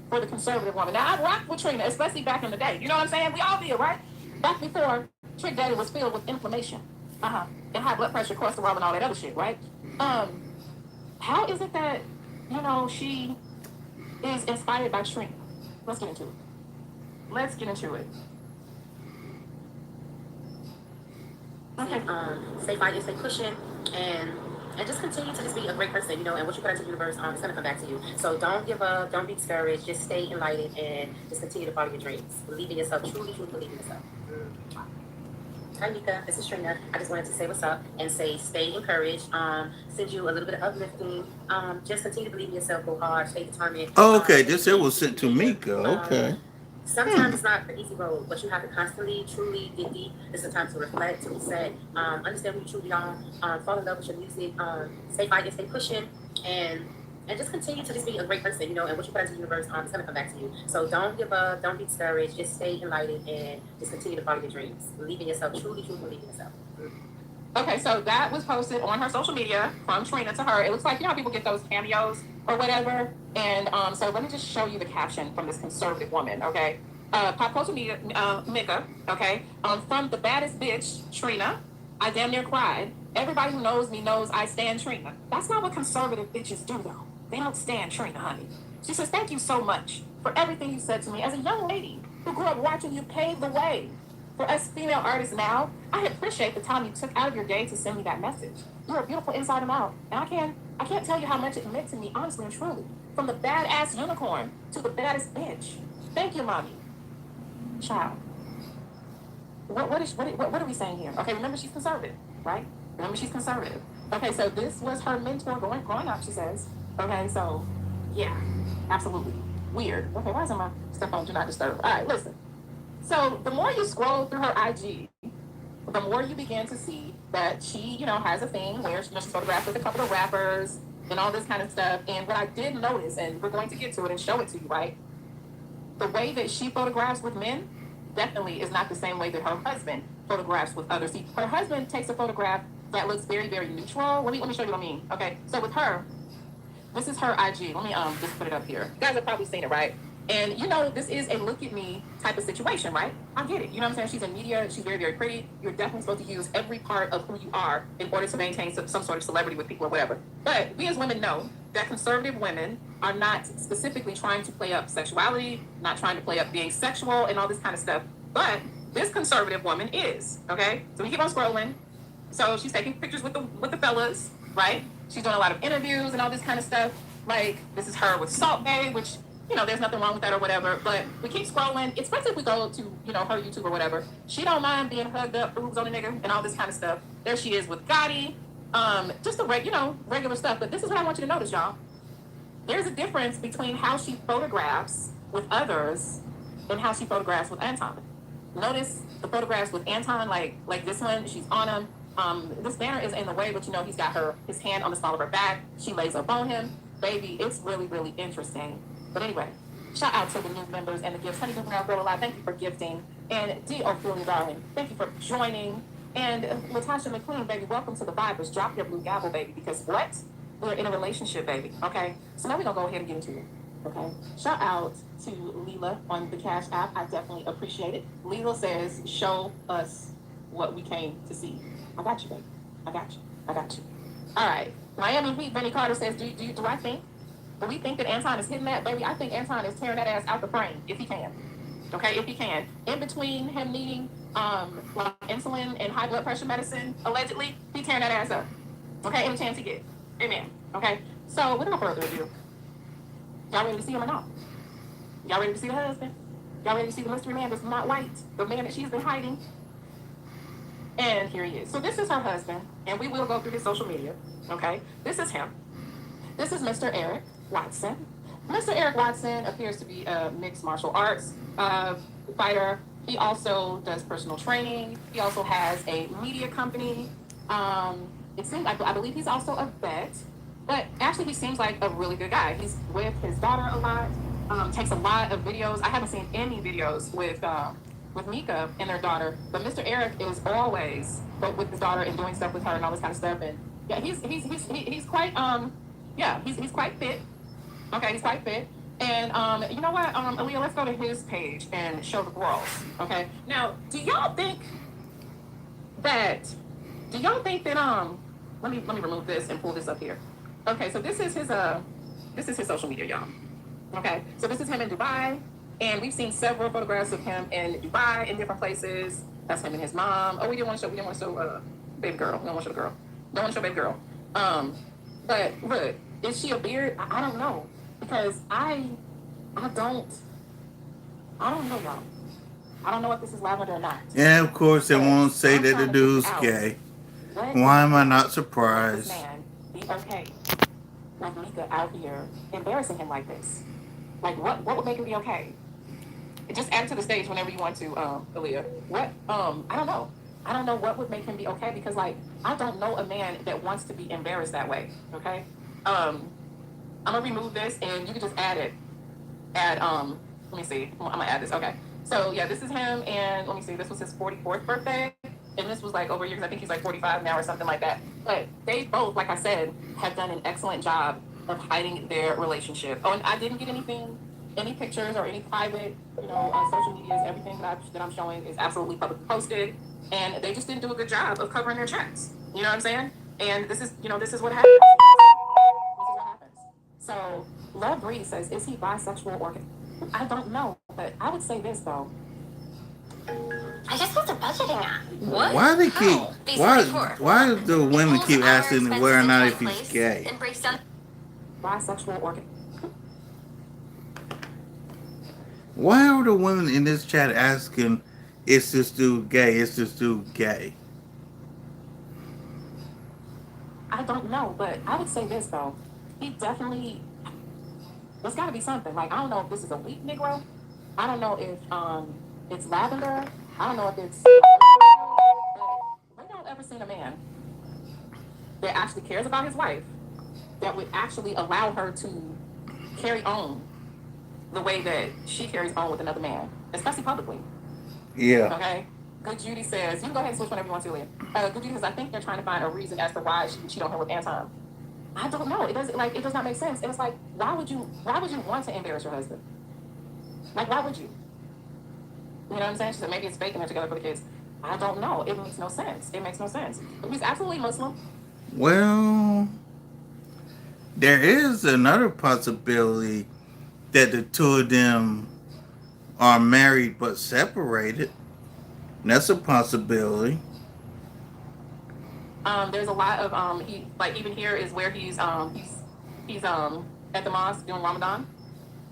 for the conservative woman. Now, I rocked with Trina, especially back in the day. You know what I'm saying? We all did, right? Back before Trick Daddy was filled with inflammation. And high blood pressure, cholesterol, and all that other shit, right? How is it that, she is inspired by Trina? Let's get into it. Okay. Stay fighting, stay pushing, and just continue to just be a great person, and what you put into the universe, it's gonna come back to you. So don't give up, don't be discouraged, just stay enlightened and just continue to follow your dreams. Believe in yourself, truly believe in yourself. Hi Mika, this is Trina. I just wanted to say what's up and say stay encouraged. Send you a little bit of uplifting. Just continue to believe in yourself, go hard, stay determined. Okay, this here was sent to Mika. Okay. Sometimes it's not the easy road, but you have to constantly, truly dig deep. It's a time to reflect, to reset, understand who you truly are, fall in love with your music, stay fighting, stay pushing, and just continue to just be a great person, and what you put into the universe, it's gonna come back to you. So don't give up, don't be discouraged, just stay enlightened and just continue to follow your dreams. Believe in yourself, truly believe in yourself. Okay, so that was posted on her social media from Trina to her. It looks like, how people get those cameos or whatever. And so let me just show you the caption from this conservative woman, okay? Pop culture media, MICCA, okay? From the baddest bitch, Trina, I damn near cried. Everybody who knows me knows I stand Trina. That's not what conservative bitches do, though. They don't stand Trina, honey. She says, thank you so much for everything you said to me. As a young lady who grew up watching you pave the way for us female artists now, I appreciate the time you took out of your day to send me that message. You're beautiful inside and out. And I can't tell you how much it meant to me, honestly and truly. From the badass unicorn to the baddest bitch. Thank you, mommy. Child. What are we saying here? Okay, remember she's conservative, right? Okay, so this was her mentor growing up, she says. Okay, so, yeah, absolutely. Weird. Okay, why is my stuff on Do Not Disturb? All right, listen. So the more you scroll through her IG, the more you begin to see that she, has a thing where she's photographed with a couple of rappers and all this kind of stuff. And what I did notice, and we're going to get to it and show it to you, right? The way that she photographs with men definitely is not the same way that her husband photographs with others. See, her husband takes a photograph that looks very, very neutral. Let me show you what I mean. Okay, so with her, this is her IG. Let me just put it up here. You guys have probably seen it, right? And this is a look at me type of situation, right? I get it. You know what I'm saying? She's in media. She's very, very pretty. You're definitely supposed to use every part of who you are in order to maintain some sort of celebrity with people or whatever. But we as women know that conservative women are not specifically trying to play up sexuality, not trying to play up being sexual and all this kind of stuff. But this conservative woman is, okay? So we keep on scrolling. So she's taking pictures with the fellas, right? She's doing a lot of interviews and all this kind of stuff. Like, this is her with Salt Bae, which, there's nothing wrong with that or whatever. But we keep scrolling, especially if we go to, her YouTube or whatever. She don't mind being hugged up, boobs on a nigga, and all this kind of stuff. There she is with Gotti. Just the regular stuff. But this is what I want you to notice, y'all. There's a difference between how she photographs with others and how she photographs with Anton. Notice the photographs with Anton, like this one, she's on him. This banner is in the way, but he's got his hand on the small of her back. She lays up on him. Baby, it's really, really interesting. But anyway, shout out to the new members and the gifts. Honey Girl Girl Alive, thank you for gifting. And D. Ophelia Darling, thank you for joining. And Latasha McQueen, baby, welcome to the Vibers. Drop your blue gavel, baby, because what? We're in a relationship, baby, okay? So now we're going to go ahead and get into it, okay? Shout out to Leela on the Cash App. I definitely appreciate it. Leela says, show us what we came to see. I got you, baby. I got you. All right. Miami Heat, Benny Carter says, do we think that Anton is hitting that? Baby, I think Anton is tearing that ass out the frame, if he can. Okay, if he can. In between him needing like insulin and high blood pressure medicine, allegedly, he tearing that ass up. Okay, any chance he get. Amen. Okay, so without further ado, y'all ready to see him or not? Y'all ready to see the husband? Y'all ready to see the mystery man that's not white? The man that she's been hiding? And here he is. So this is her husband, and we will go through his social media. Okay, this is him. This is Mr. Eric Watson. Mr. Eric Watson appears to be a mixed martial arts fighter. He also does personal training. He also has a media company. It seems like, I believe he's also a vet, but actually he seems like a really good guy. He's with his daughter a lot, takes a lot of videos. I haven't seen any videos with MICCA and their daughter, but Mr. Eric is always with his daughter and doing stuff with her and all this kind of stuff. And yeah, he's quite he's quite fit. Okay, he's quite fit. And you know what, Aaliyah, let's go to his page and show the girls. Okay. Now, do y'all think that let me remove this and pull this up here. Okay, so this is his social media, y'all. Okay, so this is him in Dubai, and we've seen several photographs of him in Dubai in different places. That's him and his mom. Oh, we didn't want to show baby girl. We don't want to show the girl. Don't want to show baby girl. But look, is she a beard? I don't know, because I don't know, y'all. I don't know if this is lavender or not. Yeah, of course they won't say that the dude's gay. Why am I not surprised? This man be okay with MICCA out here embarrassing him like this? Like, what would make him be okay? Just add to the stage whenever you want to, Aaliyah. What? I don't know. I don't know what would make him be okay, because, like, I don't know a man that wants to be embarrassed that way, okay? I'm gonna remove this, and you can just add it. Let me see. I'm gonna add this, okay. So, yeah, this is him, and let me see. This was his 44th birthday, and this was, like, over a year, because I think he's, like, 45 now or something like that. But they both, like I said, have done an excellent job of hiding their relationship. Oh, and I didn't get any pictures or any private, social medias. Everything that I'm showing is absolutely publicly posted, and they just didn't do a good job of covering their tracks. You know what I'm saying? And this is what happens. This is what happens. So, Love Breeze says, is he bisexual or? I don't know, but I would say this though. I guess what's the budgeting at? What? Why they keep? Why do women keep asking whether or not if he's gay? Bisexual or? Why are the women in this chat asking, is this dude gay? Is this dude gay? I don't know, but I would say this though. He definitely, there's got to be something. Like, I don't know if this is a weak Negro. I don't know if it's lavender. I don't know if it's. But we don't ever seen a man that actually cares about his wife, that would actually allow her to carry on the way that she carries on with another man, especially publicly. Yeah. Okay. Good Judy says, you can go ahead and switch whenever you want to, Leah. Good Judy says, I think they're trying to find a reason as to why she would cheat on her with Anton. I don't know. It does not make sense. And it's like, why would you want to embarrass your husband? Like, why would you? You know what I'm saying? She said, maybe it's fake and they're together for the kids. I don't know. It makes no sense. He's absolutely Muslim. Well, there is another possibility that the two of them are married but separated. That's a possibility. There's a lot of he like even here is where he's at the mosque doing Ramadan.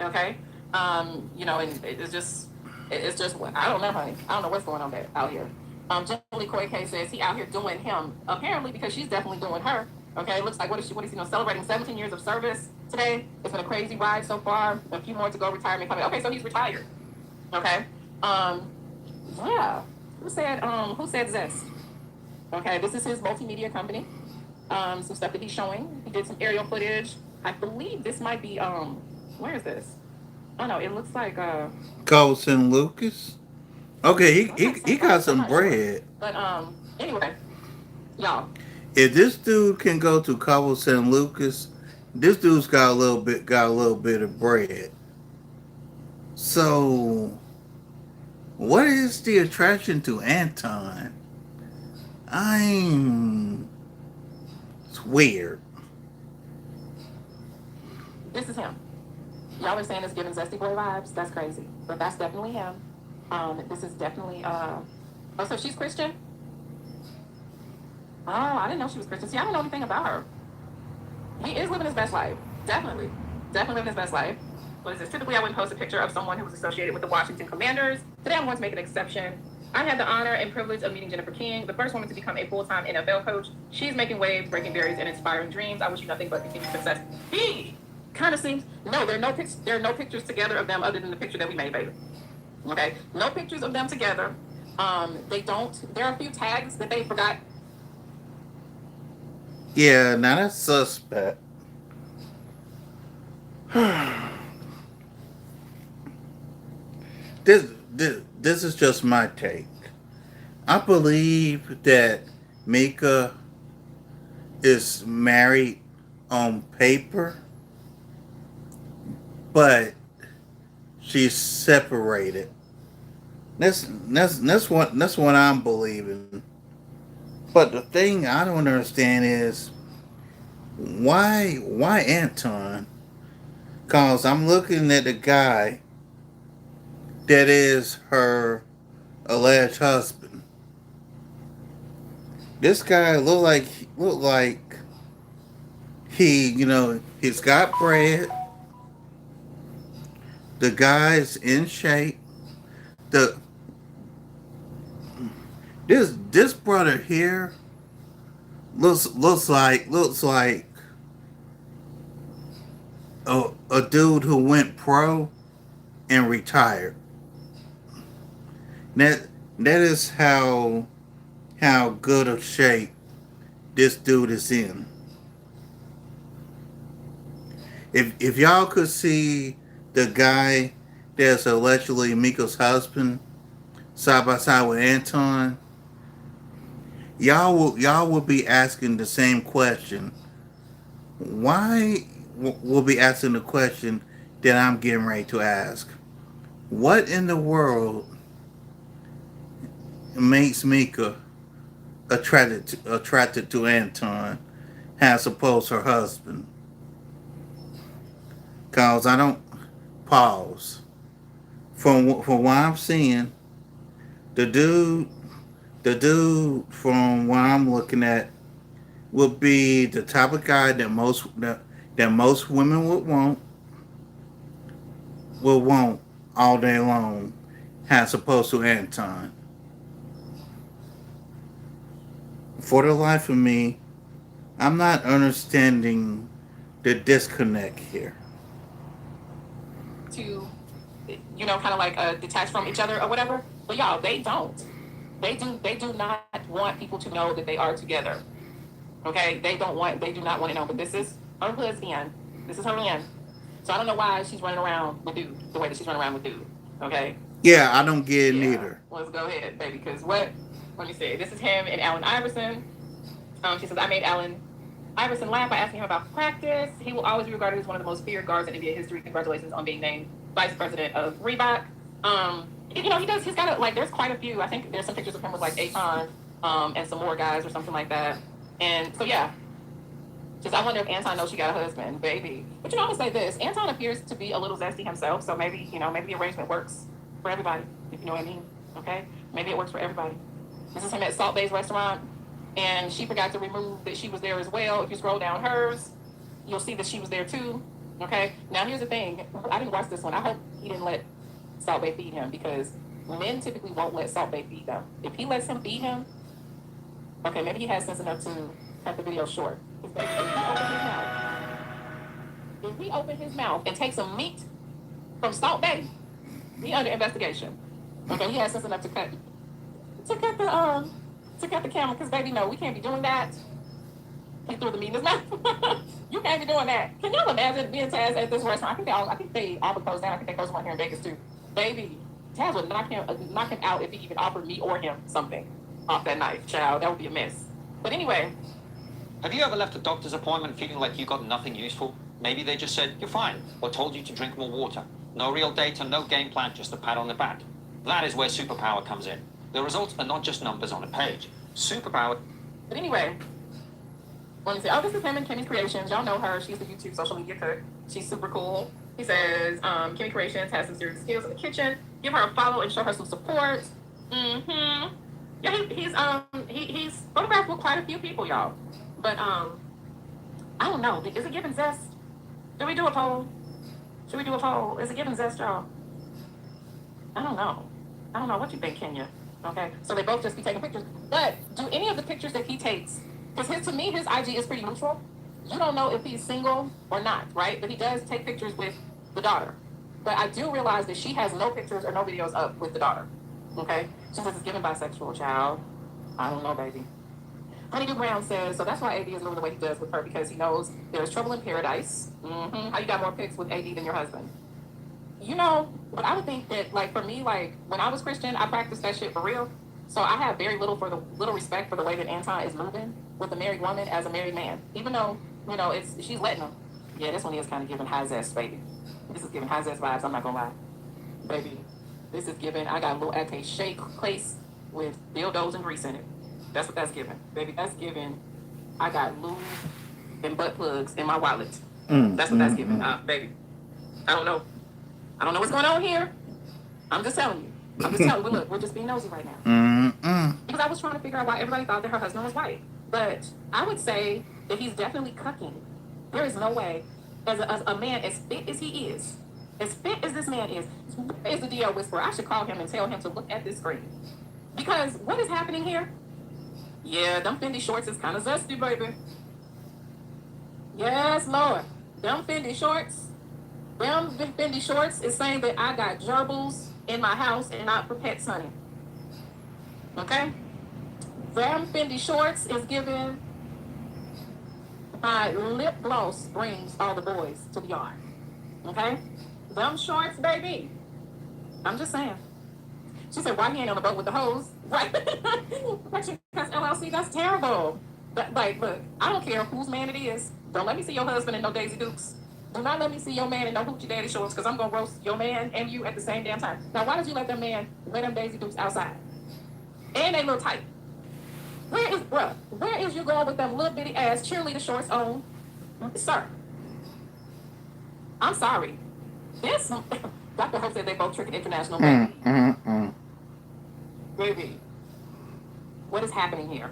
Okay, and it's just I don't know, honey. I don't know what's going on there out here. Julie Koike says he out here doing him apparently because she's definitely doing her. Okay, looks like what is he celebrating 17 years of service today. It's been a crazy ride so far. A few more to go. Retirement coming. Okay, so he's retired. Okay, yeah. Who said Zest? Okay, this is his multimedia company. Some stuff that he's showing. He did some aerial footage. I believe this might be where is this? Oh no, it looks like Colson Lucas. Okay, he got I'm some not sure. bread. But anyway, y'all. If this dude can go to Colson Lucas, this dude's got a little bit of bread. So, what is the attraction to Anton? It's weird. This is him. Y'all are saying it's giving Zesty Boy vibes. That's crazy. But that's definitely him. This is definitely oh, so she's Christian? Oh, I didn't know she was Christian. See, I don't know anything about her. He is living his best life. Definitely. Definitely living his best life. What is this? Typically, I wouldn't post a picture of someone who was associated with the Washington Commanders. Today, I'm going to make an exception. I had the honor and privilege of meeting Jennifer King, the first woman to become a full-time NFL coach. She's making waves, breaking barriers, and inspiring dreams. I wish you nothing but continued success. He kind of seems no. There are no pictures together of them other than the picture that we made, baby. Okay, no pictures of them together. They don't. There are a few tags that they forgot. Yeah, now that's suspect. This is just my take. I believe that MICCA is married on paper, but she's separated. That's what I'm believing. But the thing I don't understand is why Anton? Cause I'm looking at the guy that is her alleged husband. This guy look like he's got bread. The guy's in shape. The this brother here looks like a dude who went pro and retired. That is how good of shape this dude is in. If y'all could see the guy that's allegedly Miko's husband side by side with Anton, y'all will be asking the same question. Why will be asking the question that I'm getting ready to ask? What in the world makes Mika attracted to Anton as opposed to her husband? Cause I don't pause. From what I'm seeing, the dude from what I'm looking at would be the type of guy that most women would want all day long, as opposed to Anton. For the life of me, I'm not understanding the disconnect here. To, kind of like detach from each other or whatever. But y'all, they don't. They do not want people to know that they are together. Okay, they do not want to know. But this is her husband. This is her man. So I don't know why she's running around with dude the way that she's running around with dude. Okay. Yeah, I don't get it neither. Let's go ahead, baby. Because what? Let me see. This is him and Allen Iverson. She says, I made Allen Iverson laugh by asking him about practice. He will always be regarded as one of the most feared guards in NBA history. Congratulations on being named vice president of Reebok. He does. He's got there's quite a few. I think there's some pictures of him with Akon, and some more guys or something like that. And so yeah, just I wonder if Anton knows she got a husband, baby. But I'm gonna say this: Anton appears to be a little zesty himself. So maybe the arrangement works for everybody. If you know what I mean. Okay, maybe it works for everybody. This is him at Salt Bay's restaurant and she forgot to remove that she was there as well. If you scroll down hers, you'll see that she was there too. Okay. Now here's the thing. I didn't watch this one. I hope he didn't let Salt Bae feed him, because men typically won't let Salt Bae feed them. If he lets him feed him, okay, maybe he has sense enough to cut the video short. If he open his mouth and take some meat from Salt Bae, he under investigation. Okay, he has sense enough to cut the camera, because baby, no, we can't be doing that. He threw the meat in his mouth. You can't be doing that. Can y'all imagine being Taz at this restaurant? I think they all would close down. I think they close one here in Vegas too. Baby, Taz would knock him out if he even offered me or him something off that knife, child. That would be a mess. But anyway. Have you ever left a doctor's appointment feeling like you got nothing useful? Maybe they just said, you're fine, or told you to drink more water. No real data, no game plan, just a pat on the back. That is where superpower comes in. The results are not just numbers on a page. Superpower. But anyway, when you say, oh, this is him and Kimmy's Creations, y'all know her. She's the YouTube social media cook. She's super cool. He says, Kimmy Creations has some serious skills in the kitchen. Give her a follow and show her some support. Mm-hmm. Yeah, he's photographed with quite a few people, y'all. But I don't know. Is it giving zest? Do we do a poll? Should we do a poll? Is it giving zest, y'all? I don't know. What you think, Kenya? Okay, so they both just be taking pictures. But do any of the pictures that he takes, because to me, his IG is pretty neutral. You don't know if he's single or not, right? But he does take pictures with the daughter. But I do realize that she has no pictures or no videos up with the daughter. Okay? She says it's given bisexual, child. I don't know, baby. Honeydew Brown says, so that's why AD is moving the way he does with her, because he knows there's trouble in paradise. Mm-hmm. How you got more pics with AD than your husband? You know, but I would think that, like, for me, like, when I was Christian, I practiced that shit for real. So I have very little respect for the way that Anton is moving with a married woman as a married man. Even though, you know, she's letting him. Yeah, this one is kind of giving high zest, baby. This is giving high zest vibes, I'm not gonna lie. Baby, this is giving, I got a little at a shake place with dildos and grease in it. That's what that's giving. Baby, that's giving, I got lube and butt plugs in my wallet. That's what that's giving, baby. I don't know what's going on here. I'm just telling you. Look, we're just being nosy right now. Because I was trying to figure out why everybody thought that her husband was white. But I would say that he's definitely cucking. There is no way, as a man as fit as he is, as fit as this man is the DL whisperer. I should call him and tell him to look at this screen. Because what is happening here? Yeah, them Fendi shorts is kind of zesty, baby. Yes, Lord. Them Fendi shorts is saying that I got gerbils in my house and not for pets, honey. Okay? Them Fendi shorts is giving my lip gloss brings all the boys to the yard. Okay? Them shorts, baby. I'm just saying. She said, why he ain't on the boat with the hose? Right. Protection Cuts LLC, that's terrible. But, like, look, I don't care whose man it is. Don't let me see your husband and no Daisy Dukes. Do not let me see your man and no hoochie daddy shorts, because I'm going to roast your man and you at the same damn time. Now, why did you let them man wear them Daisy Dukes outside? And they little tight. Where is you going with them little bitty ass cheerleader shorts on? Sir. I'm sorry. This, Dr. Hope said they both trick international baby. Baby, what is happening here?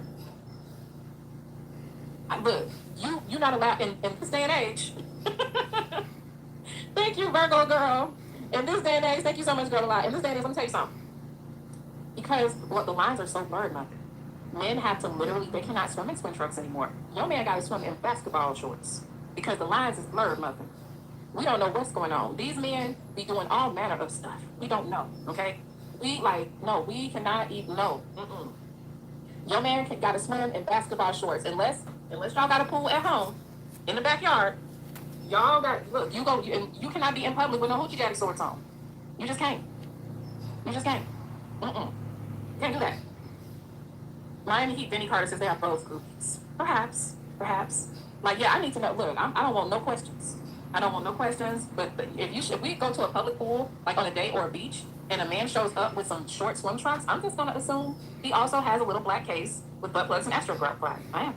Look, you're not allowed in this day and age. Thank you, Virgo girl. In this day and age, thank you so much, girl. A lot. In this day and age, let me tell you something. Because the lines are so blurred, nothing. Men have to literally, they cannot swim in swim trunks anymore. Your man got to swim in basketball shorts because the lines is blurred, nothing. We don't know what's going on. These men be doing all manner of stuff. We don't know, okay? We cannot even know. Your man got to swim in basketball shorts unless y'all got a pool at home in the backyard. Y'all got, look, you cannot be in public with no hoochie daddy shorts on. You just can't. You can't do that. Miami Heat, Vinny Carter says they have both groupies. Perhaps. Like, yeah, I need to know. Look, I don't want no questions. But if we go to a public pool, like on a date or a beach, and a man shows up with some short swim trunks, I'm just going to assume he also has a little black case with butt plugs and Astrograph. I am.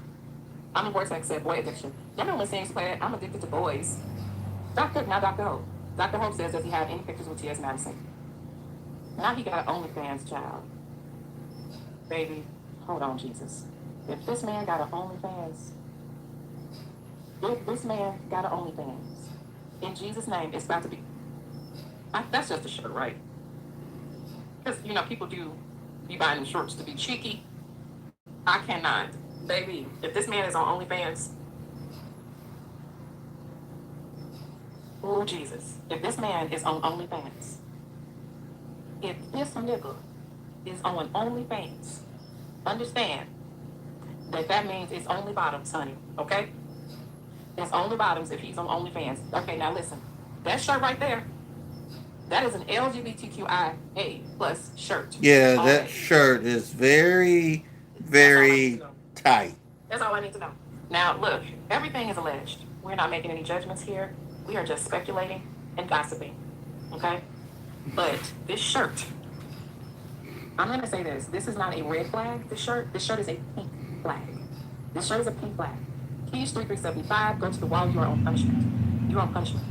I'm a Vortex said, boy addiction. Y'all know when things play, I'm addicted to boys. Dr. Hope. Dr. Hope says, does he have any pictures with T.S. Madison? Now he got OnlyFans, child. Baby, hold on, Jesus. If this man got an OnlyFans, if this man got an OnlyFans, in Jesus' name, it's about to be. That's just a shirt, right? Because, you know, people do be buying them shorts to be cheeky. I cannot. Baby, if this man is on OnlyFans, oh, Jesus. If this man is on OnlyFans, if this nigga is on OnlyFans, understand that means it's only bottoms, honey, okay? It's only bottoms if he's on OnlyFans. Okay, now listen. That shirt right there, that is an LGBTQIA plus shirt. Yeah, All that day. shirt is very, very tight. That's all I need to know. Now, look, everything is alleged. We're not making any judgments here. We are just speculating and gossiping, okay? But this shirt, I'm going to say this. This is not a red flag, this shirt. This shirt is a pink flag. This shirt is a pink flag. Keys 3375, go to the wall. You are on punishment. You're on punishment.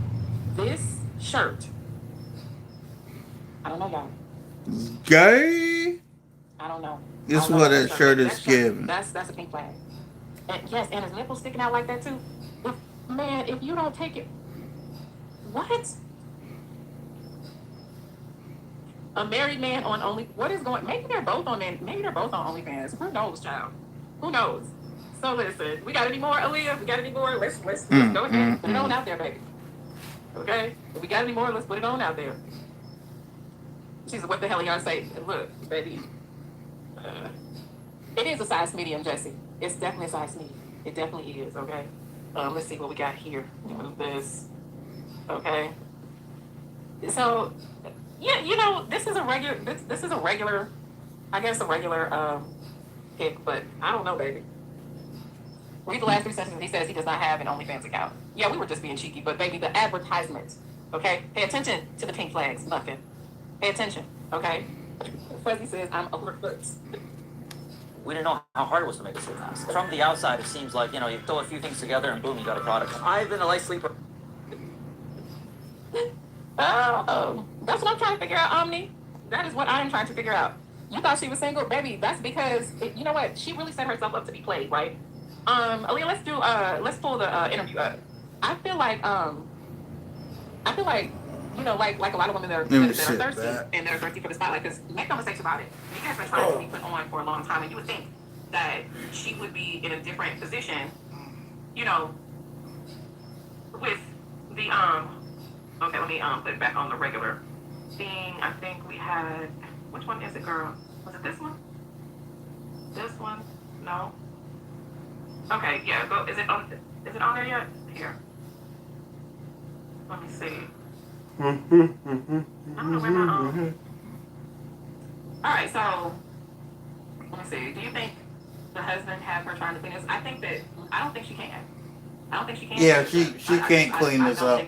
This shirt, I don't know, y'all. Gay? I don't know. This is what that shirt is giving. That's a pink flag. And yes, and his nipples sticking out like that too. If you don't take it, what? A married man on what is going? Maybe they're both on OnlyFans. Who knows, child? Who knows? So listen, we got any more, Aaliyah? We got any more? Let's go ahead. Put it on out there, baby. Okay? If we got any more, let's put it on out there. She said, what the hell are y'all saying? Look, baby. It is a size medium, Jesse. It's definitely a size medium. It definitely is, okay? Let's see what we got here. This. Okay. So, yeah, you know, this is a regular, I guess a regular pick, but I don't know, baby. Read the last 3 sentences. He says he does not have an OnlyFans account. Yeah, we were just being cheeky, but baby, the advertisement, okay? Pay attention to the pink flags, nothing. Pay attention, okay? Fuzzy says, I'm overcooked. We didn't know how hard it was to make a suitcase. From the outside, it seems like, you know, you throw a few things together and boom, you got a product. I've been a light sleeper. That's what I'm trying to figure out, Omni. That is what I am trying to figure out. You thought she was single? Baby, that's because, you know what? She really set herself up to be played, right? Aaliyah, let's pull the interview up. I feel like, you know, like a lot of women that are thirsty, and they're thirsty for the spotlight, because make no mistakes about it. Mika's been trying to be put on for a long time, and you would think that she would be in a different position, you know, with the, okay, let me put it back on the regular thing. I think we had, which one is it, girl? Was it this one? This one? No. Okay, yeah, go, is it on there yet? Here. Let me see. I don't know where my all right, so let me see. Do you think the husband had her trying to clean this? I don't think she can. I don't think she can. Yeah, she can't clean this up.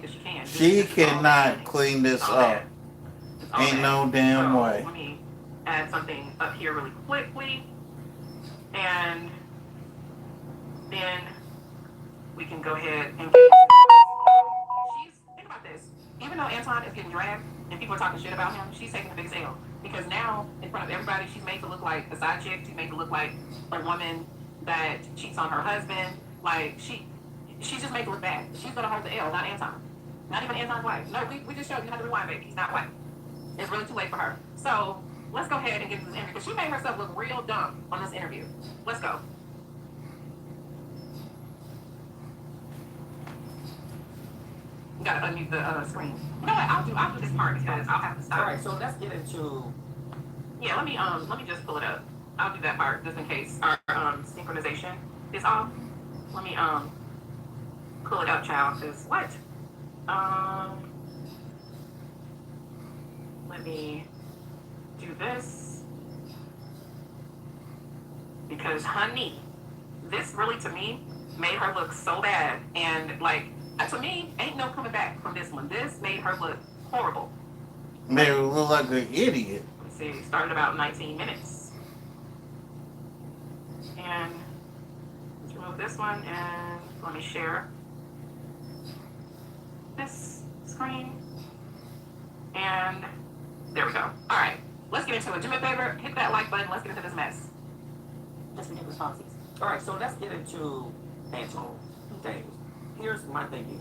She cannot clean this up. Ain't no damn way. Let me add something up here really quickly, and then we can go ahead and think about this. Even though Antoine is getting dragged and people are talking shit about him, she's taking the biggest L. Because now, in front of everybody, she's made to look like a side chick. She's made to look like a woman that cheats on her husband. Like, she's just made to look bad. She's going to hold the L, not Anton. Not even Anton's wife. No, we just showed you how to rewind, baby. He's not white. It's really too late for her. So, let's go ahead and get into this interview. Because she made herself look real dumb on this interview. Let's go. You gotta unmute the screen. You know what? I'll do this part because I'll have to stop. All right, so let's get into. Yeah, let me just pull it up. I'll do that part just in case our synchronization is off. Let me pull it up, child. Cause what? Let me do this because honey, this really to me made her look so bad, and like. To me, ain't no coming back from this one. This made her look horrible. Made her look like an idiot. Let's see, started about 19 minutes. And let's remove this one and let me share this screen. And there we go. All right, let's get into it. Do me a favor, hit that like button. Let's get into this mess. Just ridiculous policies. All right, so let's get into Anton things. Here's my thinking.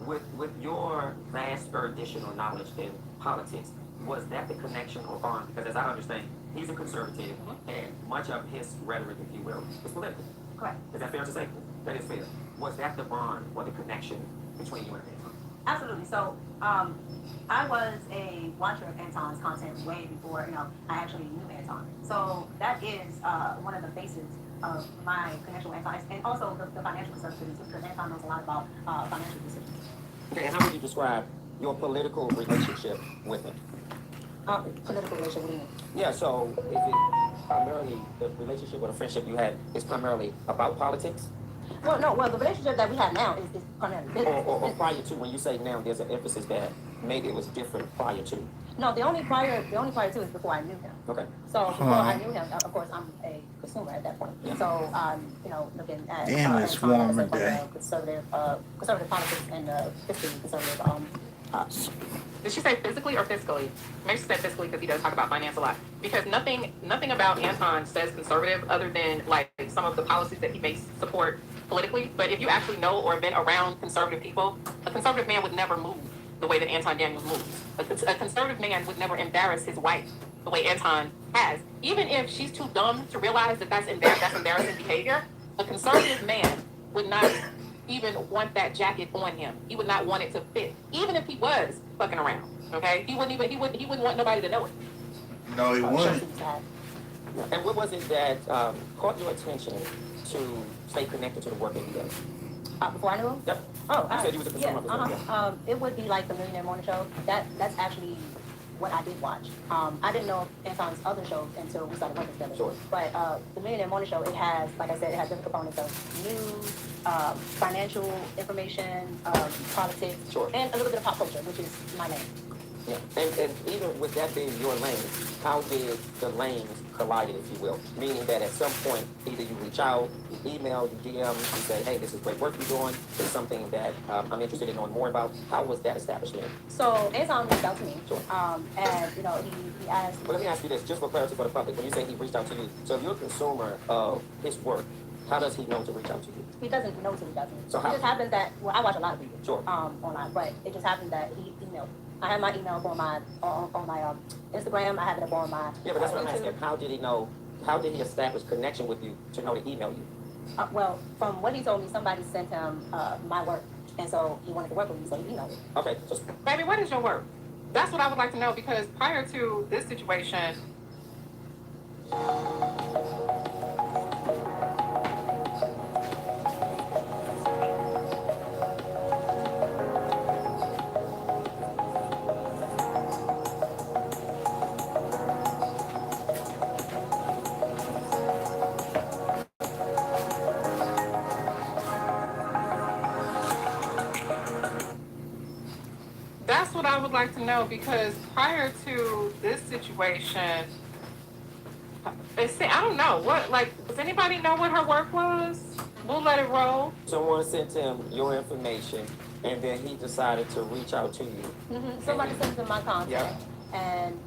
With your vast erudition or knowledge in politics, was that the connection or bond? Because as I understand, he's a conservative, and much of his rhetoric, if you will, is political. Correct. Is that fair to say? That is fair. Was that the bond or the connection between you and Anton? Absolutely. So, I was a watcher of Anton's content way before, I actually knew Anton. So that is one of the bases of my connection with Anton, and also the financial conservatism too, because Anton knows a lot about financial decisions. Okay, and how would you describe your political relationship with him? Political relationship, what do you mean? Yeah, so is it primarily the relationship or the friendship you had is primarily about politics? Well, no. Well, the relationship that we have now is primarily business. Or prior to, when you say now, there's an emphasis that maybe it was different prior to. No, the only prior to is before I knew him. Okay. So before I knew him, of course, I'm a consumer at that point. Yeah. So looking at Damn, it's warm today. Conservative politics and fiscally conservative. Did she say physically or fiscally? Maybe she said fiscally because he does talk about finance a lot. Because nothing about Anton says conservative other than like some of the policies that he may support politically. But if you actually know or have been around conservative people, a conservative man would never move the way that Anton Daniels moves. A conservative man would never embarrass his wife the way Anton has. Even if she's too dumb to realize that that's embarrassing behavior, a conservative man would not even want that jacket on him. He would not want it to fit, even if he was fucking around. Okay, he wouldn't want nobody to know it. No, he wouldn't. And what was it that caught your attention to stay connected to the work that he does? Before I knew him? Yep. Oh, you said you was a consumer of his work. It would be like the Millionaire Morning Show. That's actually what I did watch. I didn't know Anton's other shows until we started working together. Sure. But the Millionaire Morning Show, it has, like I said, it has different components of news, financial information, politics, Sure. and a little bit of pop culture, which is my name. Yeah. And even with that being your lane, how did the lanes collided, if you will? Meaning that at some point, either you reach out, you email, you DM, you say, hey, this is great work you're doing. It's something that I'm interested in knowing more about. How was that establishment? So Anton reached out to me. Sure. And, he asked... But let me ask you this, just for clarity for the public. When you say he reached out to you, so if you're a consumer of his work, how does he know to reach out to you? He doesn't know to reach out to me. So it just happens that, I watch a lot of people. Sure. Online, but it just happened that he emailed. I have my email on my Instagram. I have it up on my Yeah, but that's what I'm YouTube. asking. How did he know? How did he establish connection with you to know to email you? Well, from what he told me, somebody sent him my work, and so he wanted to work with me, so he emailed me. Okay. Baby, what is your work? That's what I would like to know, because prior to this situation, that's what I would like to know, because prior to this situation, I don't know what, does anybody know what her work was? We'll let it roll. Someone sent him your information, and then he decided to reach out to you. Mm-hmm. Somebody sent him my contact, Yep. and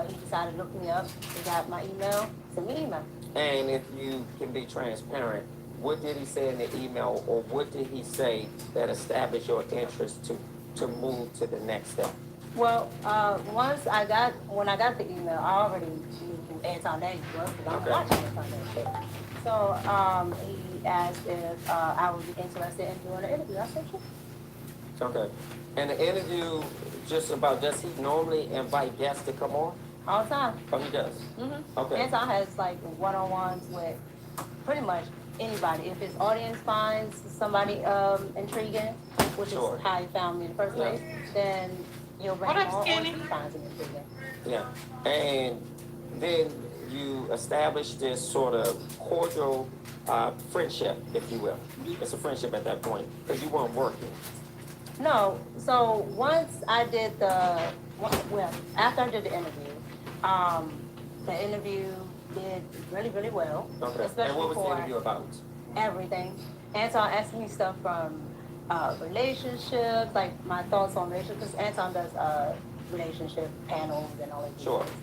he decided to look me up. He got my email, sent me an email. And if you can be transparent, what did he say in the email, or what did he say that established your interest to move to the next step? Well, when I got the email, I already knew who Anton Daniels was, because I'm watching Anton Daniels. So he asked if I would be interested in doing an interview. I said sure. Okay. And the interview, just about, does he normally invite guests to come on? All the time. Oh, he does? Mm-hmm. Okay. Anton has one-on-ones with pretty much anybody. If his audience finds somebody intriguing, which Sure. is how he found me in the first place, then he'll bring him on, or if he finds him intriguing. Yeah. And then you establish this sort of cordial friendship, if you will. It's a friendship at that point, because you weren't working. No, so once I did after I did the interview did really, really well. Okay. Especially And what was the for interview about? everything. Anton asked me stuff from relationships, like my thoughts on relationships, because Anton does relationship panels and all of these Sure. things.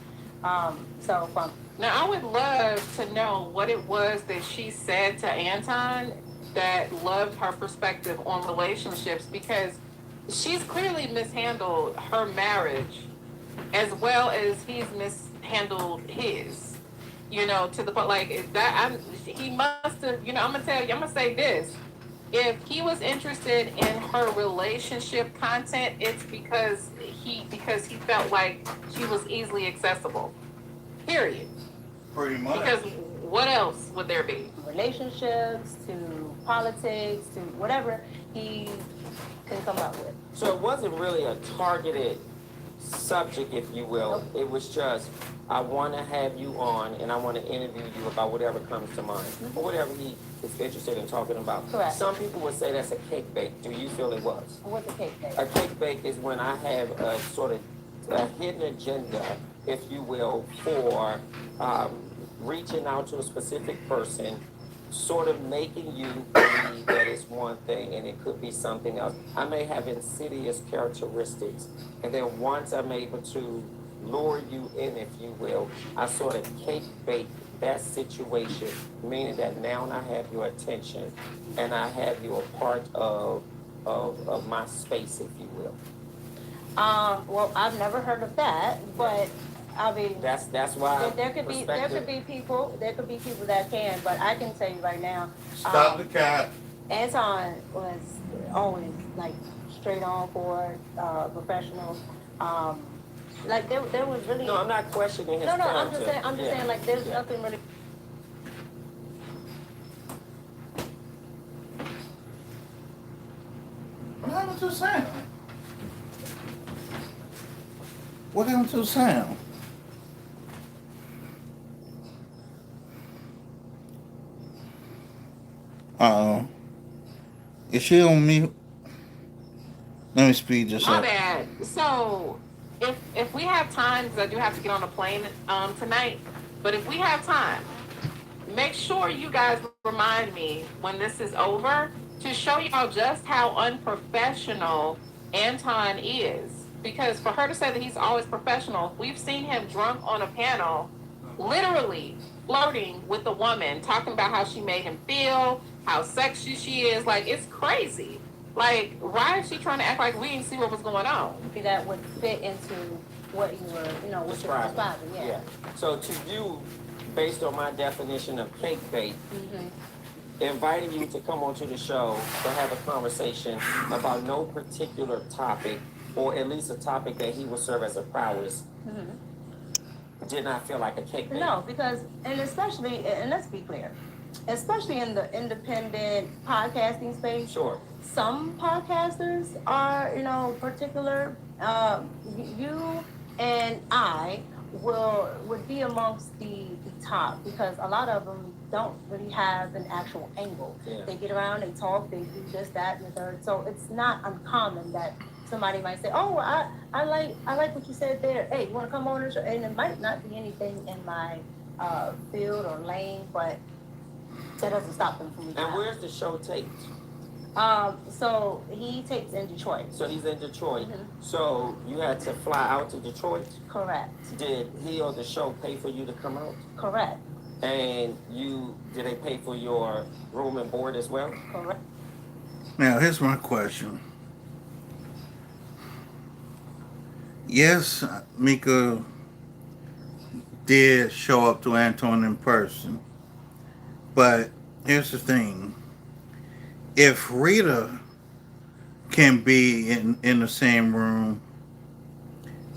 So from Now, I would love to know what it was that she said to Anton that loved her perspective on relationships, because she's clearly mishandled her marriage as well as he's mishandled his. You know, to the point like that. He must have. You know, I'm gonna tell you. I'm gonna say this. If he was interested in her relationship content, it's because he felt like she was easily accessible. Period. Pretty much. Because what else would there be? relationships to politics to whatever he can come up with. So it wasn't really a targeted subject, if you will. It was just, I want to have you on and I want to interview you about whatever comes to mind, or whatever he is interested in talking about. Correct. Some people would say that's a cake bake. Do you feel it was? What's a cake bake? A cake bake is when I have a sort of a hidden agenda, if you will, for reaching out to a specific person, sort of making you believe that it's one thing and it could be something else. I may have insidious characteristics, and then once I'm able to lure you in, if you will, I sort of cake bake that situation, meaning that now I have your attention and I have you a part of my space, if you will. Well, I've never heard of that, but I mean, That's why there could be people that can, but I can tell you right now. Stop the cat. Anton was always like straight on board, professional. Like there was really. No, I'm not questioning his No, character. I'm just saying like there's nothing really. What happened to Sam? What happened to Sam? Uh-oh. Is she on mute? Let me speed this My up. bad. So, if we have time, because I do have to get on a plane tonight, but if we have time, make sure you guys remind me when this is over to show y'all just how unprofessional Anton is. Because for her to say that he's always professional, we've seen him drunk on a panel, literally flirting with a woman, talking about how she made him feel, how sexy she is. Like, it's crazy. Like, why is she trying to act like we didn't see what was going on? That would fit into what you were, what you were describing. Yeah. So to you, based on my definition of cake bake, inviting you to come onto the show to have a conversation about no particular topic, or at least a topic that he would serve as a prowess, did not feel like a cake bake. No, because, and especially, and let's be clear, especially in the independent podcasting space. Sure. Some podcasters are, particular. You and I would be amongst the top, because a lot of them don't really have an actual angle. Yeah. They get around, they talk, they do this, that, and the third. So it's not uncommon that somebody might say, "Oh, I like what you said there. Hey, you want to come on the show?" And it might not be anything in my field or lane, but that doesn't stop them from. And where's the show taped? So he tapes in Detroit. So he's in Detroit. So you had to fly out to Detroit? Correct. Did he or the show pay for you to come out? Correct. And did they pay for your room and board as well? Correct. Now, here's my question. Yes, MICCA did show up to Anton in person. But here's the thing. If Rita can be in the same room,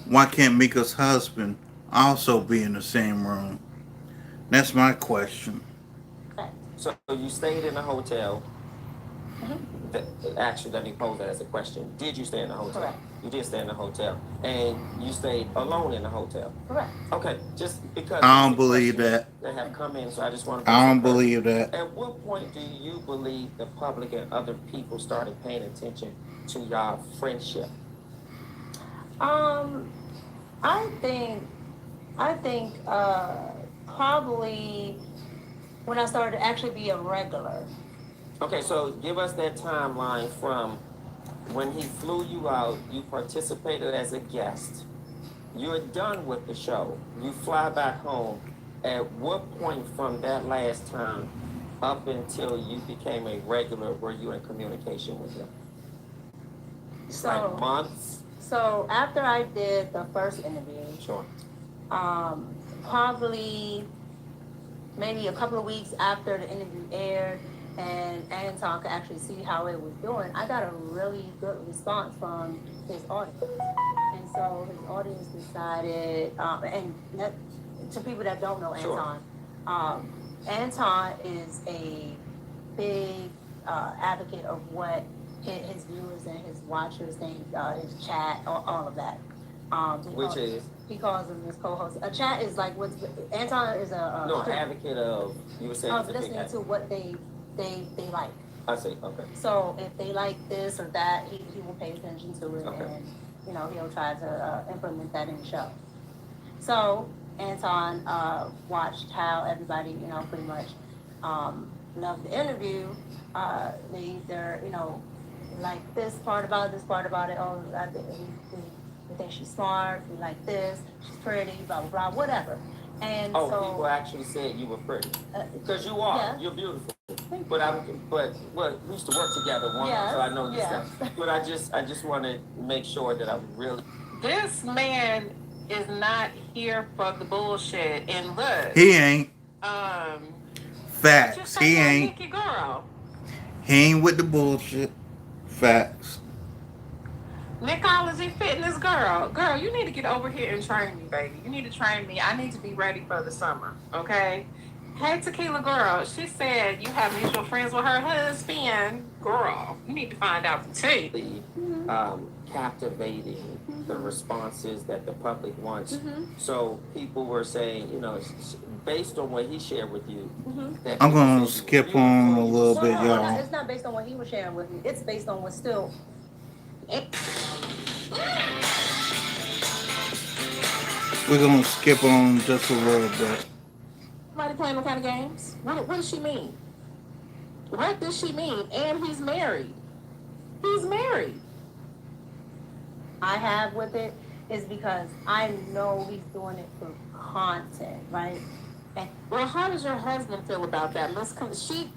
why can't MICCA's husband also be in the same room? That's my question. So you stayed in a hotel. Actually, let me pose that as a question. Did you stay in a hotel? Correct. You did stay in a hotel. And you stayed alone in the hotel? Correct. Okay, just because I don't believe that. That have come in, so I just want to... I don't believe that. At what point do you believe the public and other people started paying attention to your friendship? I think probably when I started to actually be a regular. Okay, so give us that timeline from when he flew you out, you participated as a guest, You're done with the show. You fly back home. At what point from that last time up until you became a regular were you in communication with him? It's like months? So after I did the first interview, Sure. Probably maybe a couple of weeks after the interview aired and Anton could actually see how it was doing, I got a really good response from his audience. And so his audience decided, and that, to people that don't know Anton, Anton is a big advocate of what his viewers and his watchers think, his chat, all of that. Which is? He calls them his co-host. A chat is like what's Anton is a No, advocate of, you were saying. of listening to what they like. I see, okay. So if they like this or that, he will pay attention to it, Okay. and he'll try to implement that in the show. So Anton watched how everybody pretty much loved the interview. They either like this part about it. Oh, we think she's smart. We like this. She's pretty. Blah blah blah. Whatever. And people actually said you were pretty because you are. Yeah. You're beautiful. But we used to work together once, so I know this stuff. But I just want to make sure that I'm really. This man is not here for the bullshit. And look, He ain't. Facts. He ain't. Nikki girl. He ain't with the bullshit. Facts. Nickology Fitness girl, you need to get over here and train me, baby. You need to train me. I need to be ready for the summer, okay? Hey, Tequila girl, she said you have mutual friends with her husband. Girl, you need to find out the tea. Captivating the responses that the public wants. So people were saying, based on what he shared with you. I'm gonna skip on a little bit, y'all. It's not based on what he was sharing with me. It's based on what's still. We're gonna skip on just a little bit. Somebody playing what kind of games? What does she mean? What does she mean? And he's married. He's married. I have with it is because I know he's doing it for content, right? And well, how does your husband feel about that? This is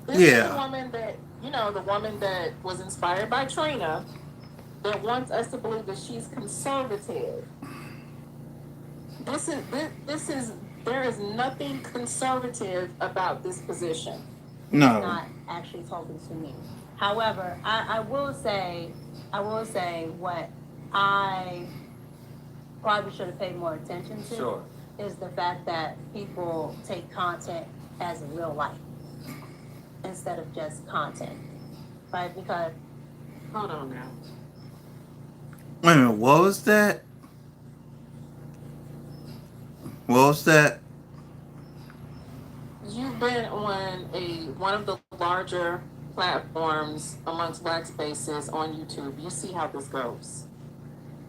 the woman that the woman that was inspired by Trina, that wants us to believe that she's conservative. There is nothing conservative about this position. No. He's not actually talking to me. However, I will say what I probably should have paid more attention to is the fact that people take content as real life instead of just content, right? Because hold on now. Wait a minute, what was that? What was that? You've been on one of the larger platforms amongst Black spaces on YouTube. You see how this goes.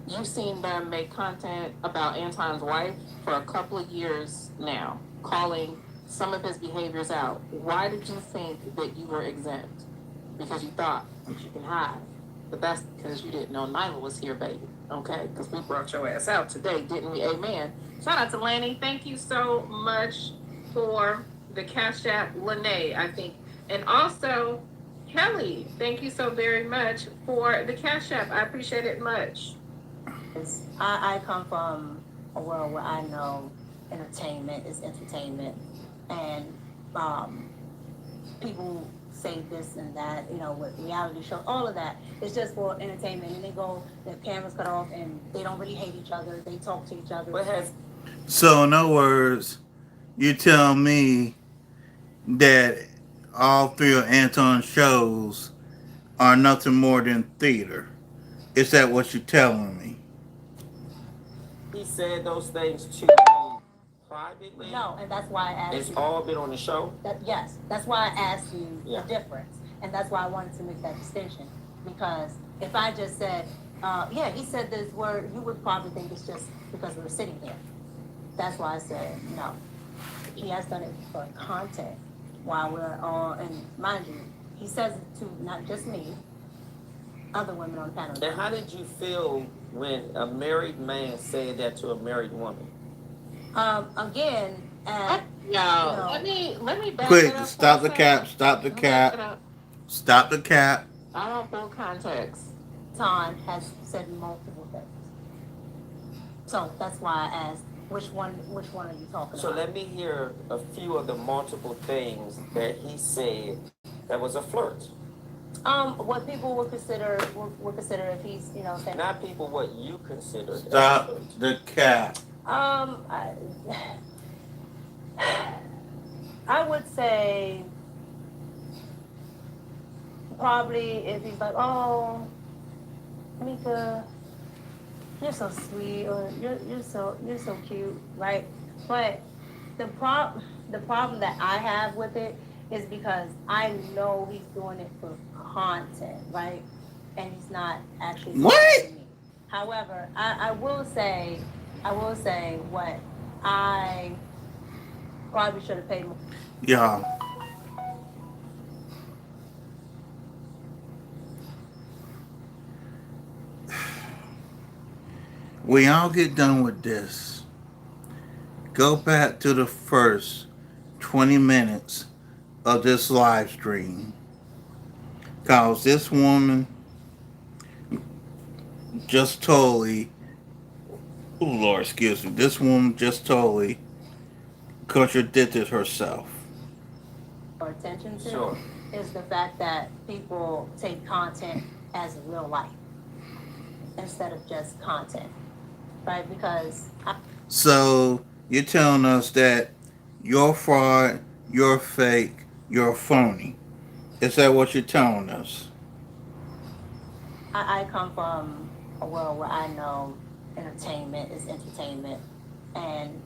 You've seen them make content about Anton's wife for a couple of years now, calling some of his behaviors out. Why did you think that you were exempt? Because you thought that you can hide. But that's because you didn't know Nyla was here, baby. Okay? Because we brought your ass out today, didn't we? Amen. Shout out to Lanny. Thank you so much for the Cash App, Lene, I think. And also, Kelly, thank you so very much for the Cash App. I appreciate it much. I come from a world where I know entertainment is entertainment. And people say this and that, with reality shows, all of that. It's just for entertainment. And they go, their cameras cut off, and they don't really hate each other. They talk to each other. So, in other words, you tell me that all three of Anton's shows are nothing more than theater. Is that what you're telling me? He said those things to you privately? No, and that's why I asked you. It's all been on the show? Yes, that's why I asked you the difference. And that's why I wanted to make that distinction. Because if I just said, he said this word, you would probably think it's just because we were sitting here. That's why I said, no. He has done it for content while we're all, and mind you, he says it to not just me, other women on the panel. And how did you feel when a married man said that to a married woman? Again, No, let me back Quick, it up for a stop the second. cap, stop the Let me back it cap, up. stop the cap. I don't full context. Ton has said multiple things. So that's why I asked, which one are you talking So about? let me hear a few of the multiple things that he said that was a flirt. What people would consider if he's, saying. Not people what you consider. Stop the cap. I would say probably if he's like, oh, Mika, you're so sweet, or you're so cute, right? But the problem that I have with it is because I know he's doing it for content, right? And he's not actually What? talking to me. However, I will say what I probably should have paid more. Yeah. When y'all get done with this, go back to the first 20 minutes of this live stream. Cause this woman just totally, oh Lord, excuse me, this woman just totally contradicted herself. Attention to Sure. is the fact that people take content as real life instead of just content, right? Because So you're telling us that you're fraud, you're fake, you're phony. Is that what you're telling us? I come from a world where I know entertainment is entertainment, and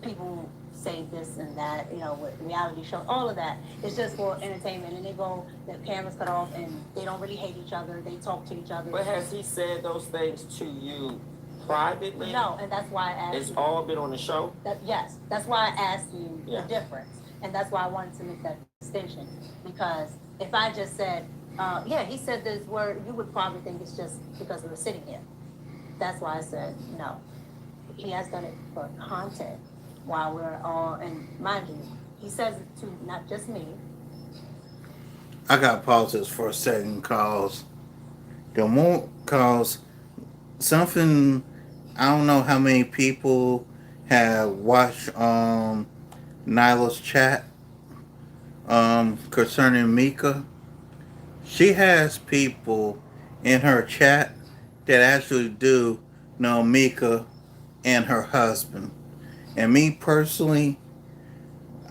people say this and that, with reality shows, all of that. It's just for entertainment, and the cameras cut off, and they don't really hate each other. They talk to each other. But has he said those things to you privately? No, and that's why I asked It's you. all been on the show? Yes, that's why I asked you Yeah. the difference, and that's why I wanted to make that distinction. Because if I just said, yeah, he said this word, you would probably think it's just because we were sitting here. That's why I said no. He has done it for content while we're all, and mind you, he says it to not just me. I got to pause this for a second cause something, I don't know how many people have watched Nyla's chat concerning MICCA. She has people in her chat that actually do know MICCA and her husband. And me personally,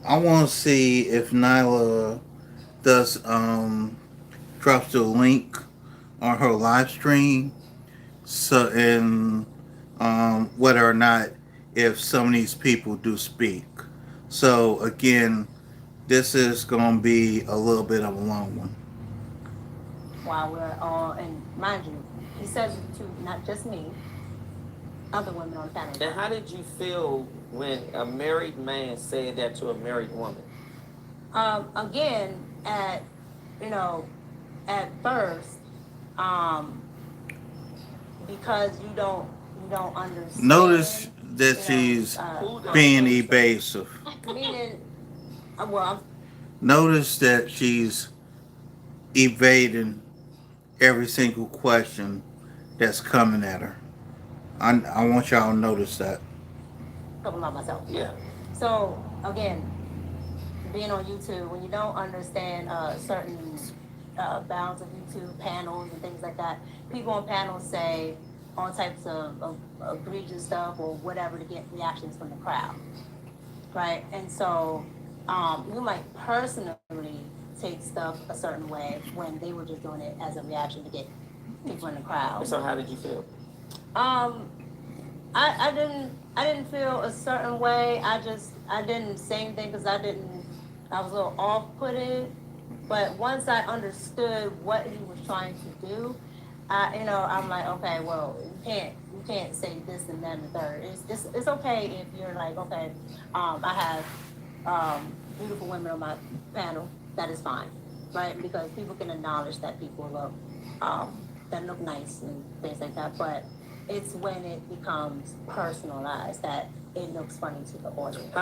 I want to see if Nyla does drops the link on her live stream, so and whether or not if some of these people do speak. So again, this is going to be a little bit of a long one. While we're all, and mind you, he says it to not just me, other women on the panel. And how did you feel when a married man said that to a married woman? Again, at first, because you don't understand. Notice that she's being evasive. Meaning, Notice that she's evading every single question that's coming at her. I want y'all to notice that. couple of myself. Yeah. So again, being on YouTube, when you don't understand certain bounds of YouTube panels and things like that, people on panels say all types of egregious stuff or whatever to get reactions from the crowd, right? And so you might personally take stuff a certain way when they were just doing it as a reaction to get people in the crowd. So how did you feel? I didn't feel a certain way. I didn't say anything because I was a little off-putted. But once I understood what he was trying to do, I'm like, okay, well, you can't say this and then the third. It's okay if you're like, okay, I have beautiful women on my panel. That is fine, right? Because people can acknowledge that people look that look nice and things like that, but it's when it becomes personalized that it looks funny to the audience.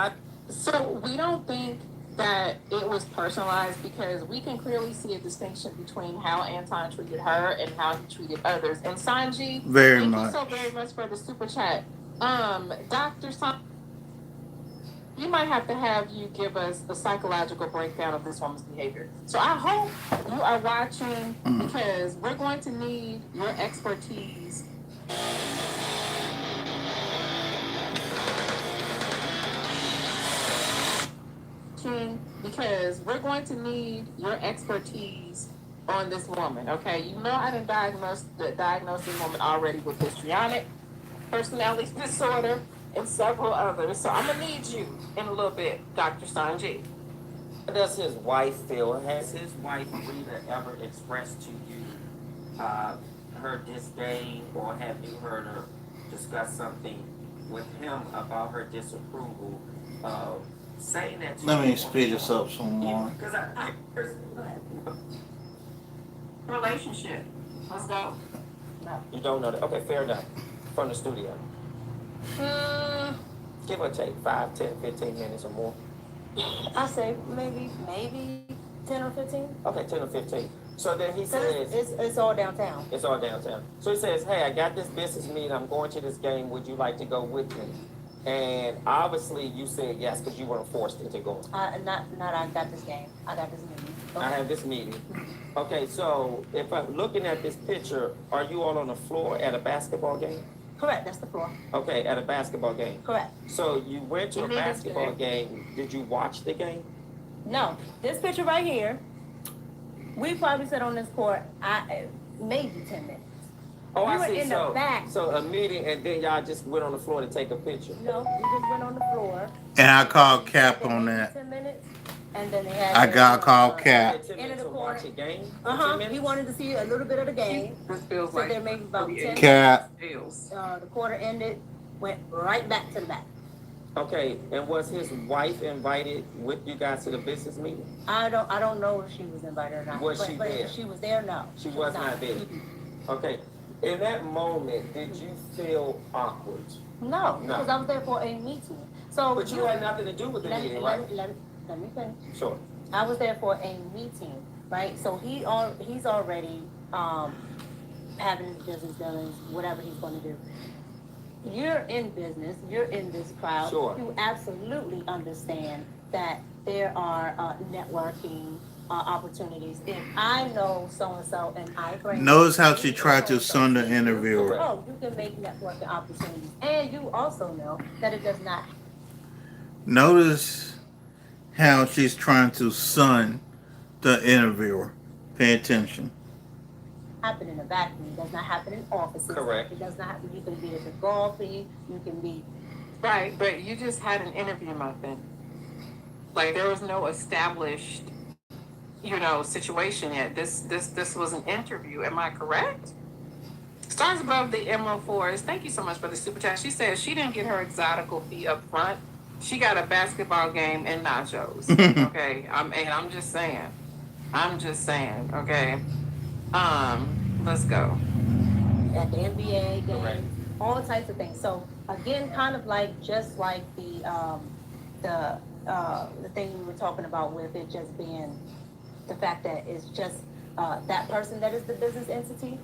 So we don't think that it was personalized because we can clearly see a distinction between how Anton treated her and how he treated others. And Sanji, Very thank much. you so very much for the super chat. Dr. Sanji, we might have to have you give us a psychological breakdown of this woman's behavior. So I hope you are watching because we're going to need your expertise. Because we're going to need your expertise on this woman, okay? You know I done diagnosed this woman already with histrionic personality disorder and several others. So I'm gonna need you in a little bit, Dr. Sanji. How does his wife feel? Has his wife Rita ever expressed to you her disdain, or have you heard her discuss something with him about her disapproval of saying that to Let you? me speed this up some more. Because Relationship. Let's go. No. You don't know that? Okay, fair enough. From the studio. Give or take 5, 10, 15 minutes or more. I say maybe 10 or 15. Okay, 10 or 15. So then he says... It's all downtown. It's all downtown. So he says, hey, I got this business meeting. I'm going to this game. Would you like to go with me? And obviously you said yes because you weren't forced into going. Not I got this game. I got this meeting. Okay. I have this meeting. Okay, so if I'm looking at this picture, are you all on the floor at a basketball game? Correct, that's the floor. Okay, at a basketball game. Correct. So you went to a basketball game. Did you watch the game? No. This picture right here, we probably sat on this court maybe 10 minutes. Oh, we I were see. in the back. So a meeting, and then y'all just went on the floor to take a picture. No, we just went on the floor. And I called Cap on that. 10 minutes, and then they had. I got called Cap. Into the court. Watch a game. He wanted to see a little bit of the game. This feels so like there maybe about 10 Cap. minutes. The quarter ended, went right back to the back. Okay, and was his wife invited with you guys to the business meeting? I don't know if she was invited or not. Was she there? If she was there, no. She was not there. Okay. In that moment, did you feel awkward? No, because I was there for a meeting. So but you had nothing to do with the meeting, right? Let me finish. Sure. I was there for a meeting, right? So he's already having his business dealings, whatever he's going to do. You're in business. You're in this crowd. Sure. You absolutely understand that there are networking opportunities. If I know so-and-so and I bring... Notice how she tried to son the interviewer. Oh, you can make networking opportunities. And you also know that it does not... Notice how she's trying to son the interviewer. Pay attention. happen in a vacuum. It does not happen in offices. Correct. It does not happen. You can be at the golfing. You can be... Right, but you just had an interview, Muffin. Like, there was no established... situation yet. This was an interview. Am I correct? Stars above the Emerald Forest. Thank you so much for the super chat. She says she didn't get her exotical fee up front. She got a basketball game and nachos. Okay, I'm just saying. Okay. Let's go. At the NBA game, all types of things. So again, kind of like just like the thing we were talking about with it just being the fact that it's just that person that is the business entity.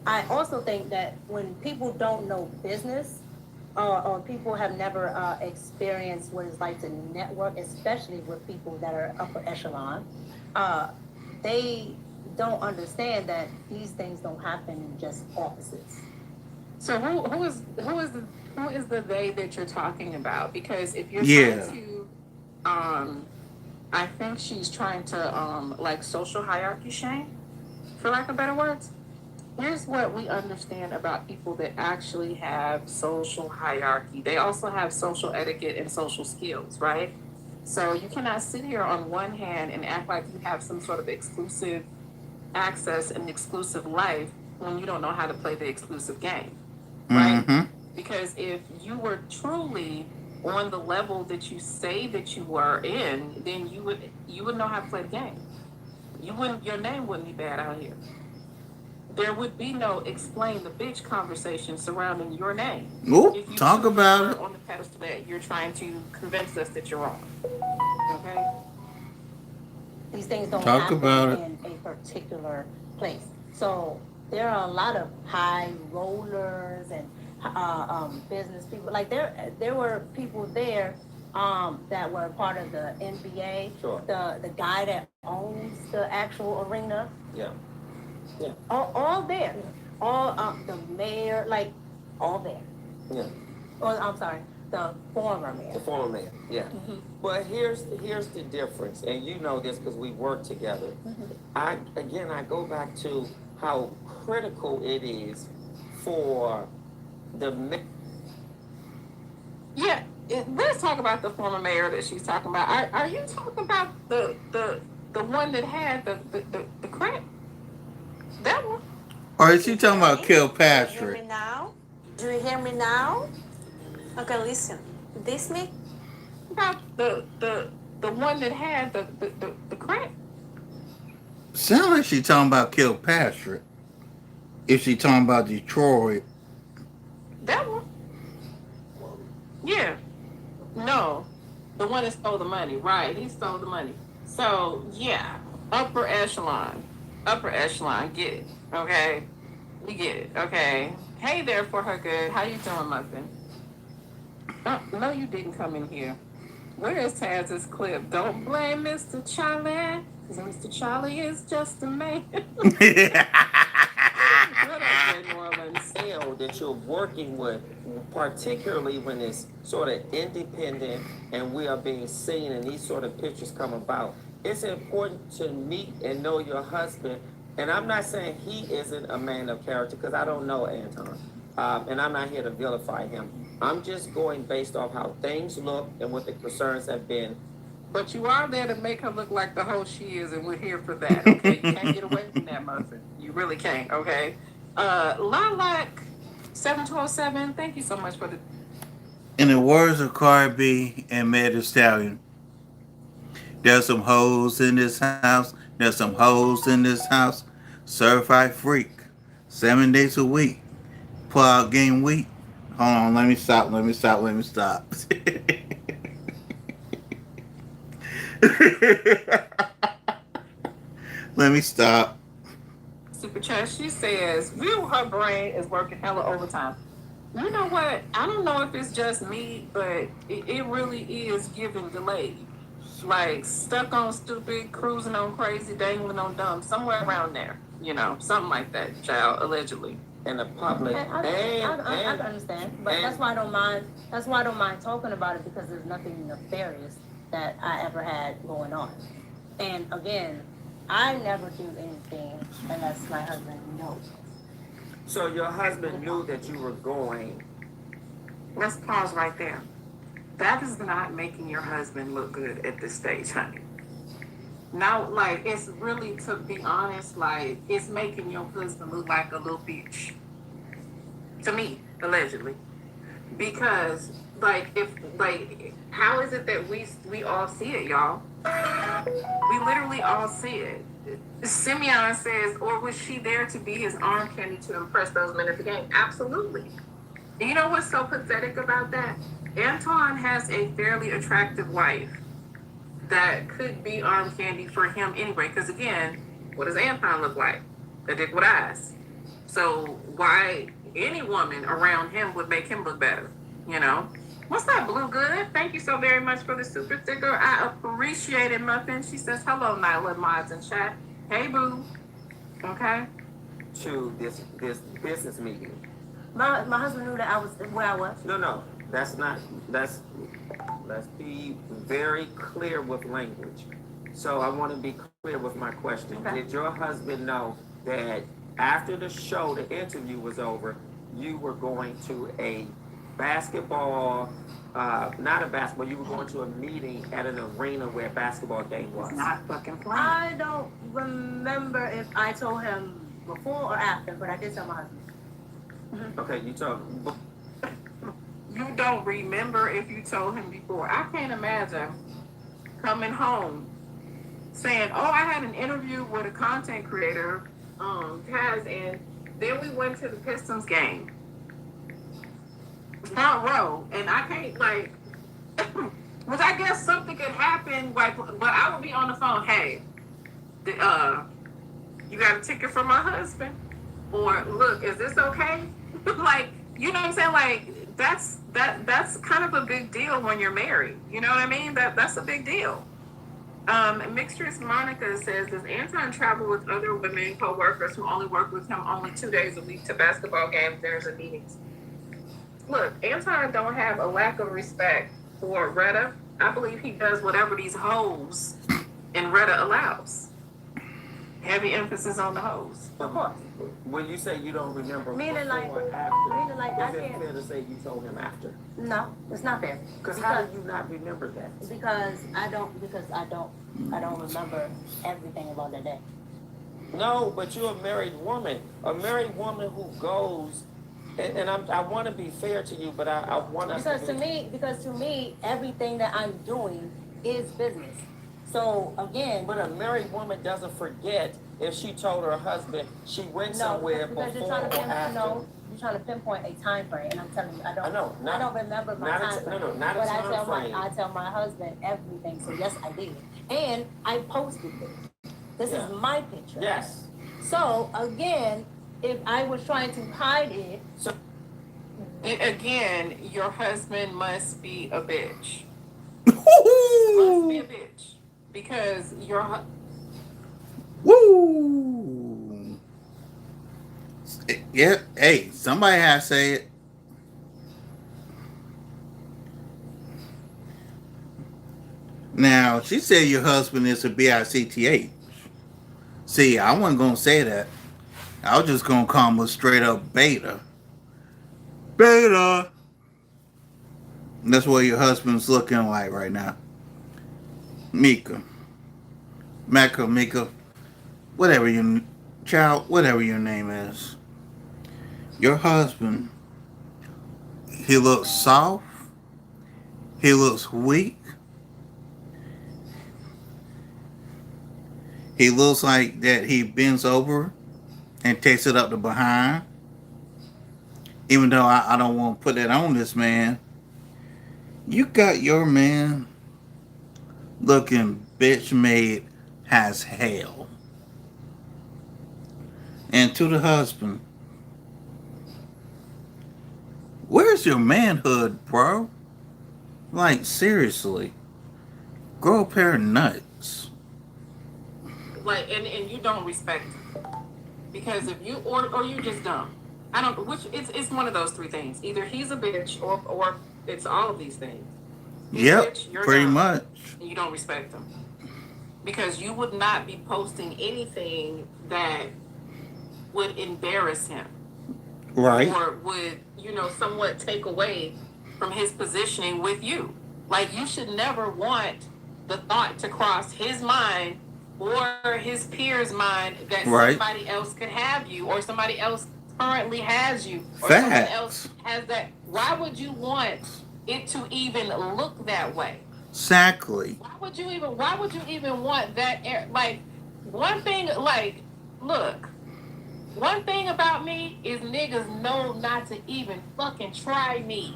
I also think that when people don't know business or people have never experienced what it's like to network, especially with people that are upper echelon, they don't understand that these things don't happen in just offices. So who is the they that you're talking about? Because if you're trying to, I think she's trying to like social hierarchy shame, for lack of better words. Here's what we understand about people that actually have social hierarchy. They also have social etiquette and social skills, right? So you cannot sit here on one hand and act like you have some sort of exclusive access and exclusive life when you don't know how to play the exclusive game, right? Mm-hmm. Because if you were truly on the level that you say that you were in, then you would know how to play the game. Your name wouldn't be bad out here. there would be no explain the bitch conversation surrounding your name. Ooh, If you talk truly about are it. on the pedestal that you're trying to convince us that you're wrong. Okay? These things don't Talk about it. happen in a particular place. So there are a lot of high rollers and business people. Like there were people there that were part of the NBA. Sure. The guy that owns the actual arena. Yeah. Yeah. All there. All the mayor, like all there. Yeah. Or I'm sorry, the former mayor. The former mayor. Yeah. Mm-hmm. But here's the difference, and you know this because we work together. Mm-hmm. I go back to how critical it is for the. Yeah. Let's talk about the former mayor that she's talking about. Are you talking about the one that had the crack? That one? Or is she talking about Do you hear Kilpatrick? me now? Do you hear me now? Okay, listen. This me? About the one that had the crack? Sound like she talking about Kilpatrick. If she talking about Detroit. That one? Yeah. No. The one that stole the money. Right. He stole the money. So, yeah. Upper echelon. Upper echelon. Get it. Okay? You get it. Okay? Hey there for her good. How you doing, Muffin? No, you didn't come in here. Where is Taz's clip? Don't blame Mr. Charlie, because Mr. Charlie is just a man. What a New Orleans sale that you're working with, particularly when it's sort of independent and we are being seen and these sort of pictures come about. It's important to meet and know your husband. And I'm not saying he isn't a man of character because I don't know Anton. And I'm not here to vilify him. I'm just going based off how things look and what the concerns have been. But you are there to make her look like the hoe she is, and we're here for that, okay? You can't get away from that, Muffin. You really can't, okay? Lilac 7207, thank you so much for the... In the words of Cardi B and Meg Thee Stallion, there's some hoes in this house. There's some hoes in this house. Certified freak. 7 days a week. Pull out game week. Hold on, let me stop. Let me stop. Super chat, she says, real her brain is working hella overtime. You know what? I don't know if it's just me, but it really is giving delayed. Like stuck on stupid, cruising on crazy, dangling on dumb, somewhere around there. You know, something like that, child, allegedly. In the public. I understand, but that's why I don't mind. That's why I don't mind talking about it because there's nothing nefarious that I ever had going on. And again, I never do anything unless my husband knows. So your husband knew that you were going. Let's pause right there. That is not making your husband look good at this stage, honey. Now, like, it's really, to be honest, like, it's making your husband look like a little bitch. To me, allegedly. Because, like, how is it that we all see it, y'all? We literally all see it. Simeon says, or was she there to be his arm candy to impress those men at the game? Absolutely. And you know what's so pathetic about that? Antoine has a fairly attractive wife that could be arm candy for him anyway. Because again, what does Antoine look like? A dick with eyes. So why any woman around him would make him look better? You know? What's that, Blue Good? Thank you so very much for the super sticker. I appreciate it, Muffin. She says, hello, Nyla Mods in chat. Hey, boo. Okay. To this business meeting. My husband knew that I was where I was. No, that's not. Let's be very clear with language. So I want to be clear with my question. Okay. Did your husband know that after the show, the interview was over, you were going to a basketball, not a basketball, you were going to a meeting at an arena where a basketball game was? Not fucking playing. I don't remember if I told him before or after, but I did tell my husband. Mm-hmm. Okay, you told him. You don't remember if you told him before. I can't imagine coming home saying, oh, I had an interview with a content creator Taz, and then we went to the Pistons game, front row, and I can't like, which I guess something could happen. Like, but I would be on the phone. Hey, you got a ticket for my husband? Or look, is this okay? Like, you know what I'm saying? Like, that's kind of a big deal when you're married. You know what I mean? That's a big deal. Mixtress Monica says, does Anton travel with other women co-workers who only work with him only 2 days a week to basketball games, dinners, and meetings? Look, Anton don't have a lack of respect for Retta. I believe he does whatever these hoes in Retta allows. Heavy emphasis on the hoes. Of course. When you say you don't remember Meaning like, before or after, meaning like I is it can't. fair to say you told him after? No, it's not fair. Because how do you not remember that? Because I don't remember everything about that day. No, but you're a married woman. A married woman who goes, and I want to be fair to you, but I want us Because to me, everything that I'm doing is business. So again, but a married woman doesn't forget if she told her husband she went somewhere because before or after. you're trying to pinpoint a time frame, and I'm telling you, I don't remember my not time frame. not a but time frame. I tell my husband everything. So yes, I did, and I posted it. This is my picture. Yes. So again, if I was trying to hide it, Again, your husband must be a bitch. Must be a bitch. Because your Woo! Yeah, hey, somebody has to say it. Now, she said your husband is a BICTH. See, I wasn't going to say that. I was just going to call him a straight up beta. Beta! That's what your husband's looking like right now. MICCA. Mecca, whatever your child, whatever your name is. Your husband, he looks soft. He looks weak. He looks like that he bends over and takes it up the behind. Even though I don't want to put that on this man. You got your man looking bitch made as hell. And to the husband, where's your manhood, bro? Like, seriously. Grow a pair of nuts. like, and you don't respect him. Because if you or you're just dumb. I don't which it's one of those three things. Either he's a bitch or it's all of these things. He's Yep, a bitch, you're pretty dumb, much. and you don't respect him. Because you would not be posting anything that would embarrass him. Right. Or would, somewhat take away from his positioning with you. Like, you should never want the thought to cross his mind or his peers' mind that somebody else could have you, or somebody else currently has you, or someone else has that. Why would you want it to even look that way? Exactly. Why would you even want that? Like, one thing, like, look, one thing about me is niggas know not to even fucking try me.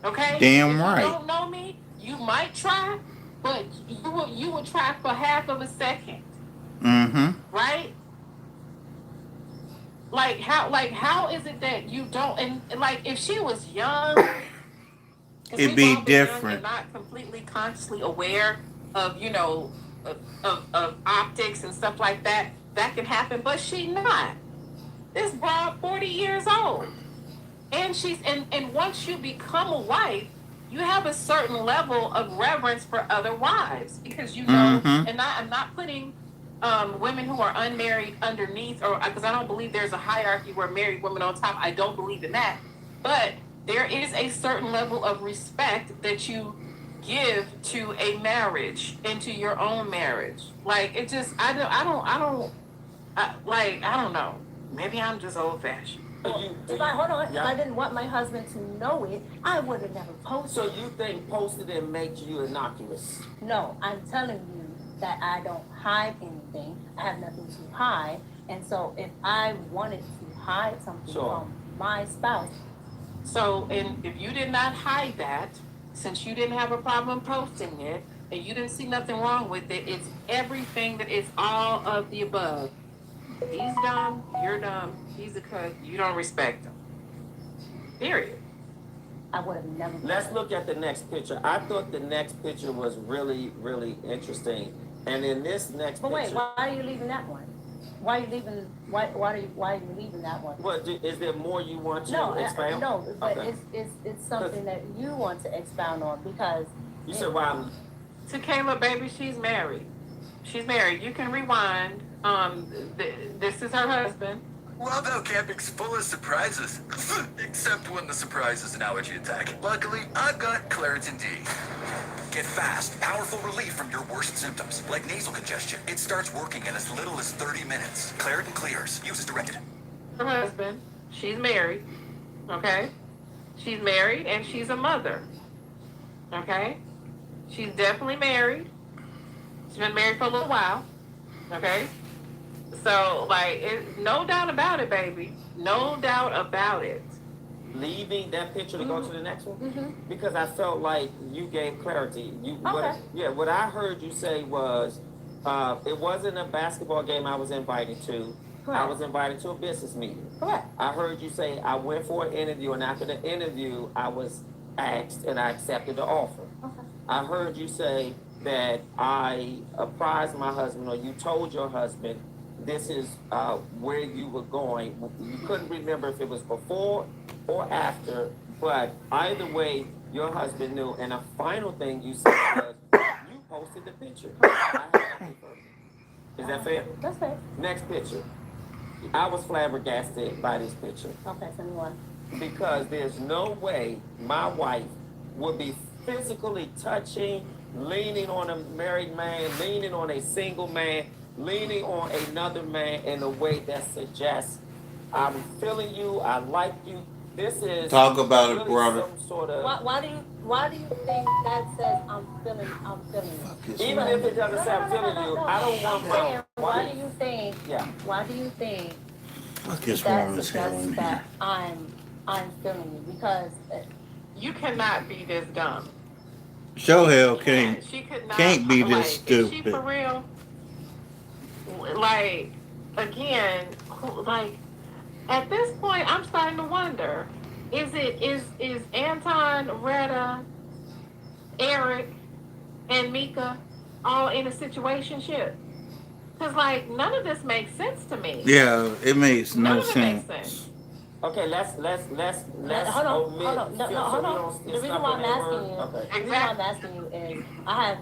Okay? Damn if right. You don't know me, you might try, but you would try for half of a second. Mm-hmm. Right? Like how is it that you don't, and like, if she was young, it'd be different. And not completely consciously aware of, of optics and stuff like that, that can happen, but she not. This broad 40 years old. And and once you become a wife, you have a certain level of reverence for other wives, because and I'm not putting women who are unmarried underneath, or because I don't believe there's a hierarchy where married women on top. I don't believe in that. But there is a certain level of respect that you give to a marriage and to your own marriage. Like, it just, I don't know. Maybe I'm just old fashioned. If I didn't want my husband to know it, I would have never posted. So you think posting it makes you innocuous? No, I'm telling you that I don't hide anything. I have nothing to hide, And so if I wanted to hide something Sure. from my spouse, So, and if you did not hide that, since you didn't have a problem posting it, and you didn't see nothing wrong with it, it's everything that is all of the above. He's dumb, you're dumb, he's a cuck, you don't respect him. Period. I would have never. Let's look at the next picture. I thought the next picture was really, really interesting. And in this next But wait, picture, why are you leaving that one? Why are you leaving? Why are you leaving that one? what is there more you want to No, expound? no, but Okay. it's something that you want to expound on because You said why I'm To Kayla, baby, she's married. She's married. You can rewind. This is her husband. Love how camping's full of surprises. Except when the surprise is an allergy attack. Luckily, I've got Claritin D. Get fast, powerful relief from your worst symptoms, like nasal congestion. It starts working in as little as 30 minutes. Claritin clears. Use as directed. Her husband. She's married. Okay? She's married and she's a mother. Okay? She's definitely married. She's been married for a little while. Okay? So, no doubt about it, baby. No doubt about it. leaving that picture to go to the next one? Because I felt like you gave clarity. What I heard you say was it wasn't a basketball game I was invited to. Correct. I was invited to a business meeting. Correct. I heard you say I went for an interview, and after the interview, I was asked and I accepted the offer. Okay. I heard you say that I apprised my husband, or you told your husband, this is where you were going. You couldn't remember if it was before or after, but either way, your husband knew. And the final thing you said was, you posted the picture. Is that fair? That's fair. Next picture. I was flabbergasted by this picture. Okay, send me one. Because there's no way my wife would be physically touching, leaning on a married man, leaning on a single man, leaning on another man in a way that suggests I'm feeling you, I like you. This is Talk about it, really brother. some sort of, Why do you think that says I'm feeling you? even if it doesn't say I'm feeling you, I don't want my Why do you think? Yeah. Why do you think Fuck is that wrong with suggests him? that I'm feeling you? Because You cannot be this dumb. Show hell She could not. can't be this Is she stupid. for real? Again, at this point, I'm starting to wonder: is Anton, Retta, Eric, and Mika all in a situationship? Because none of this makes sense to me. Yeah, it makes None no of it makes sense. sense. okay, let's hold on. The reason why I'm asking you, Okay. the reason why I'm asking you is I have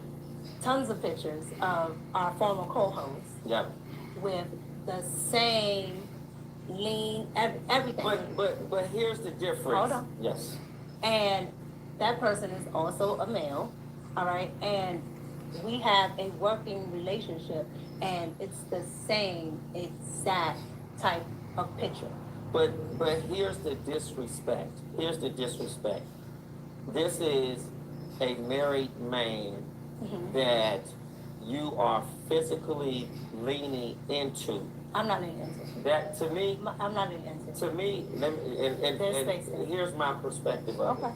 tons of pictures of our former co-hosts Yeah. with the same lean, everything. But here's the difference. Hold on. Yes. And that person is also a male, all right? And we have a working relationship, and it's the same exact type of picture. But here's the disrespect. Here's the disrespect. This is a married man that you are physically leaning into. I'm not leaning into. That to me, I'm not leaning into. to me, and There's space there. here's my perspective of Okay. it.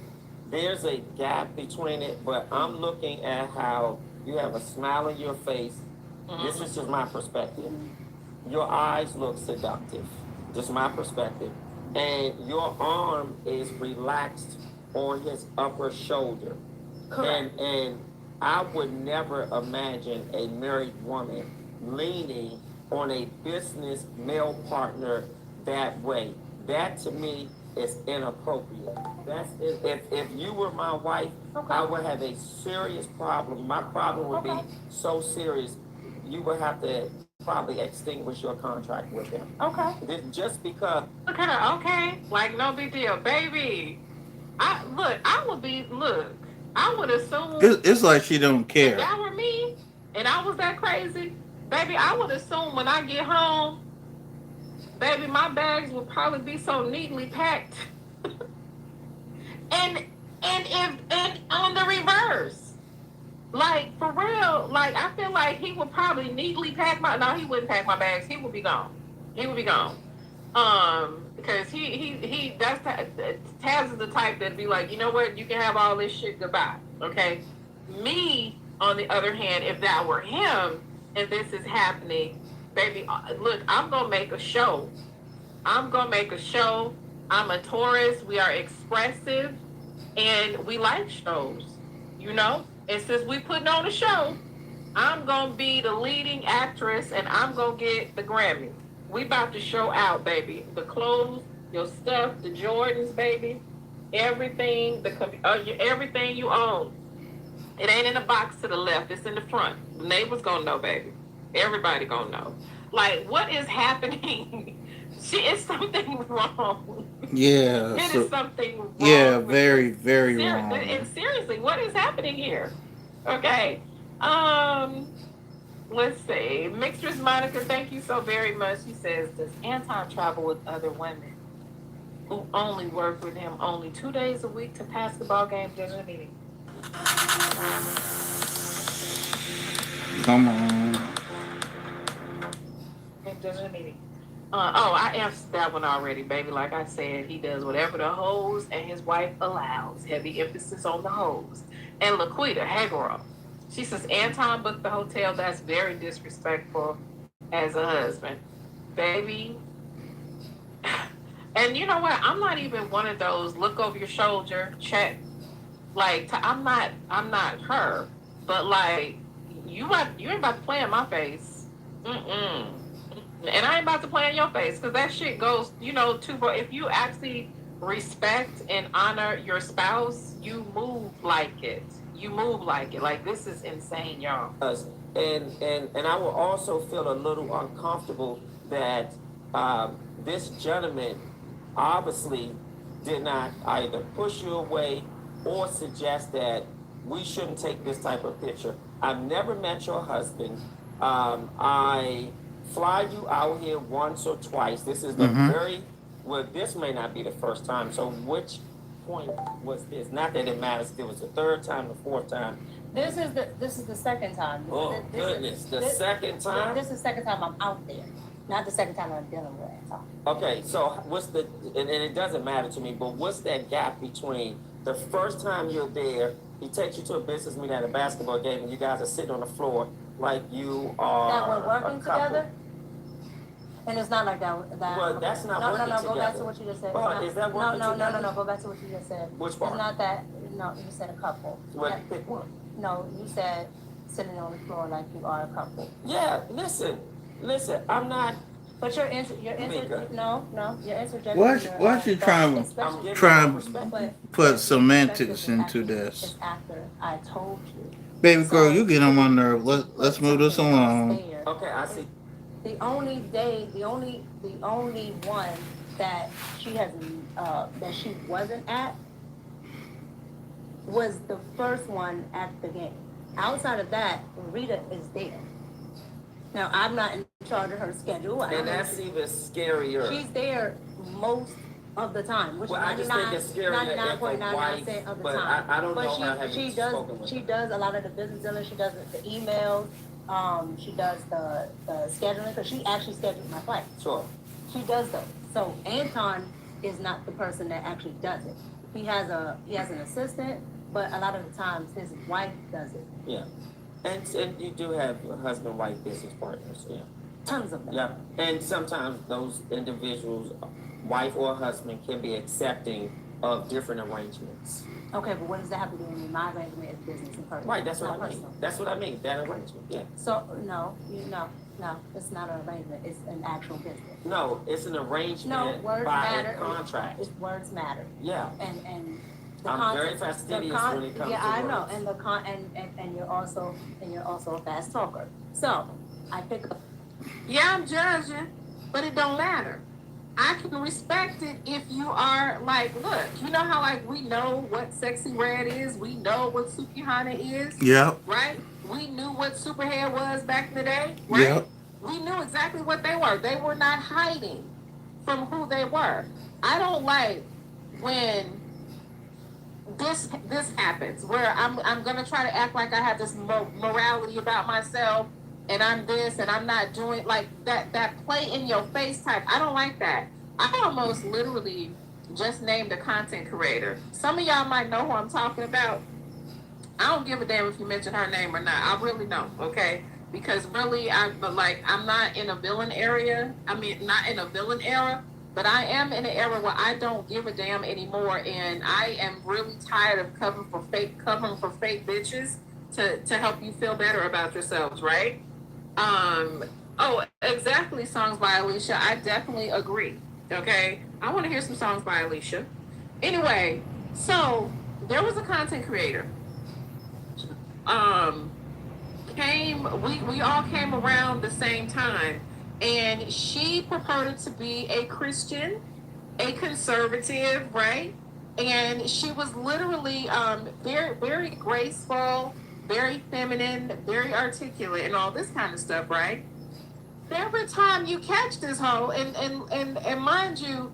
There's a gap between it, but I'm looking at how you have a smile on your face. This is just my perspective. Your eyes look seductive. Just my perspective. And your arm is relaxed on his upper shoulder. Correct. And I would never imagine a married woman leaning on a business male partner that way. That to me is inappropriate. That's if you were my wife, I would have a serious problem. My problem would be so serious, you would have to probably extinguish your contract with him. Okay. Just because. Okay, no big deal, baby. I would assume It's like she don't if care. that were me and I was that crazy, baby, I would assume when I get home, baby, my bags would probably be so neatly packed. and on the reverse. For real, I feel like he would probably neatly pack he wouldn't pack my bags, he would be gone. He would be gone. Because he that's Taz is the type that'd be like, you know what, you can have all this shit, goodbye. Okay. Me, on the other hand, if that were him and this is happening, baby, look, I'm gonna make a show. I'm gonna make a show. I'm a Taurus. We are expressive, and we like shows. You know. And since we putting on a show, I'm gonna be the leading actress, and I'm gonna get the Grammy. We about to show out, baby. The clothes, your stuff, the Jordans, baby, everything, everything you own. It ain't in the box to the left. It's in the front. The neighbors gonna know, baby. Everybody gonna know. Like, what is happening? It's something wrong. Yeah. It is something wrong. Yeah, with very, this. very wrong. And seriously, what is happening here? Okay. Let's see. Mixtress Monica, thank you so very much. She says, does Anton travel with other women who only work with him only 2 days a week to basketball games during the meeting? Come on. During the meeting. I answered that one already, baby. Like I said, he does whatever the hoes and his wife allows. Heavy emphasis on the hoes. And Laquita, hey girl. She says, Anton booked the hotel. That's very disrespectful as a husband. Baby. And you know what? I'm not even one of those look over your shoulder, check. Like, I'm not her. But like, you ain't about to play in my face. Mm-mm. And I ain't about to play in your face, because that shit goes, if you actually respect and honor your spouse, you move like it. You move like it. Like, this is insane, y'all. And I will also feel a little uncomfortable that this gentleman obviously did not either push you away or suggest that we shouldn't take this type of picture. I've never met your husband. I fly you out here once or twice. This is the this may not be the first time. So which point was this? Not that it matters if it was the third time, the fourth time. This is the second time. Second time? This is the second time I'm out there. Not the second time I'm dealing with it. Okay, so what's and it doesn't matter to me, but what's that gap between the first time you're there, he takes you to a business meeting at a basketball game, and you guys are sitting on the floor like you are that we're working a couple. together? And it's not like that. Well, that's not working together. Go back to what you just said. Well, is that working together? No, go back to what you just said. Which part? It's not that, no, you said a couple. Well, pick one. No, you said sitting on the floor like you are a couple. Yeah, listen, I'm not. But your answer, your interjection. Why you trying to put semantics into this? It's after I told you. Baby girl, you get on my nerve. Let's move this along. Okay, I see. The only one that she has that she wasn't at was the first one at the game. Outside of that, Rita is there. Now, I'm not in charge of her schedule. And that's even scarier. She's there most of the time, which well, I just think it's scarier if a wife, of the but time. I don't know how she does a lot of the business dealing. She does the emails. She does the scheduling, because she actually schedules my flight. Sure. She does those. So Anton is not the person that actually does it. He has an assistant, but a lot of the times his wife does it. Yeah. And you do have husband-wife business partners, yeah. Tons of them. Yeah, and sometimes those individuals, wife or husband, can be accepting of different arrangements. Okay, but what does that have to do with my arrangement as business and personal? Right, that's what I mean. That's what I mean, that arrangement, yeah. So, no, it's not an arrangement, it's an actual business. No, it's an arrangement by a contract. Words matter. Yeah. And I'm very fastidious when it comes to words. Yeah, I know, and you're also a fast talker. So, I pick up. Yeah, I'm judging, but it don't matter. I can respect it if you are like, look, you know how like we know what Sexy Red is, we know what Sukihana is. Yep. Right? We knew what Superhead was back in the day. Right? Yep. We knew exactly what they were. They were not hiding from who they were. I don't like when this happens, where I'm gonna try to act like I have this morality about myself, and I'm this and I'm not doing like that play in your face type. I don't like that. I almost literally just named a content creator. Some of y'all might know who I'm talking about. I don't give a damn if you mention her name or not. I really don't, okay? Because really, I'm not in a villain area. I mean, not in a villain era, but I am in an era where I don't give a damn anymore, and I am really tired of covering for fake bitches to help you feel better about yourselves, right? Oh, exactly. Songs by Alicia. I definitely agree. Okay, I want to hear some songs by Alicia. Anyway, so there was a content creator um we all came around the same time, and she purported to be a Christian, a conservative, right? And she was literally very graceful, very feminine, very articulate, and all this kind of stuff, right? Every time you catch this hoe, and mind you,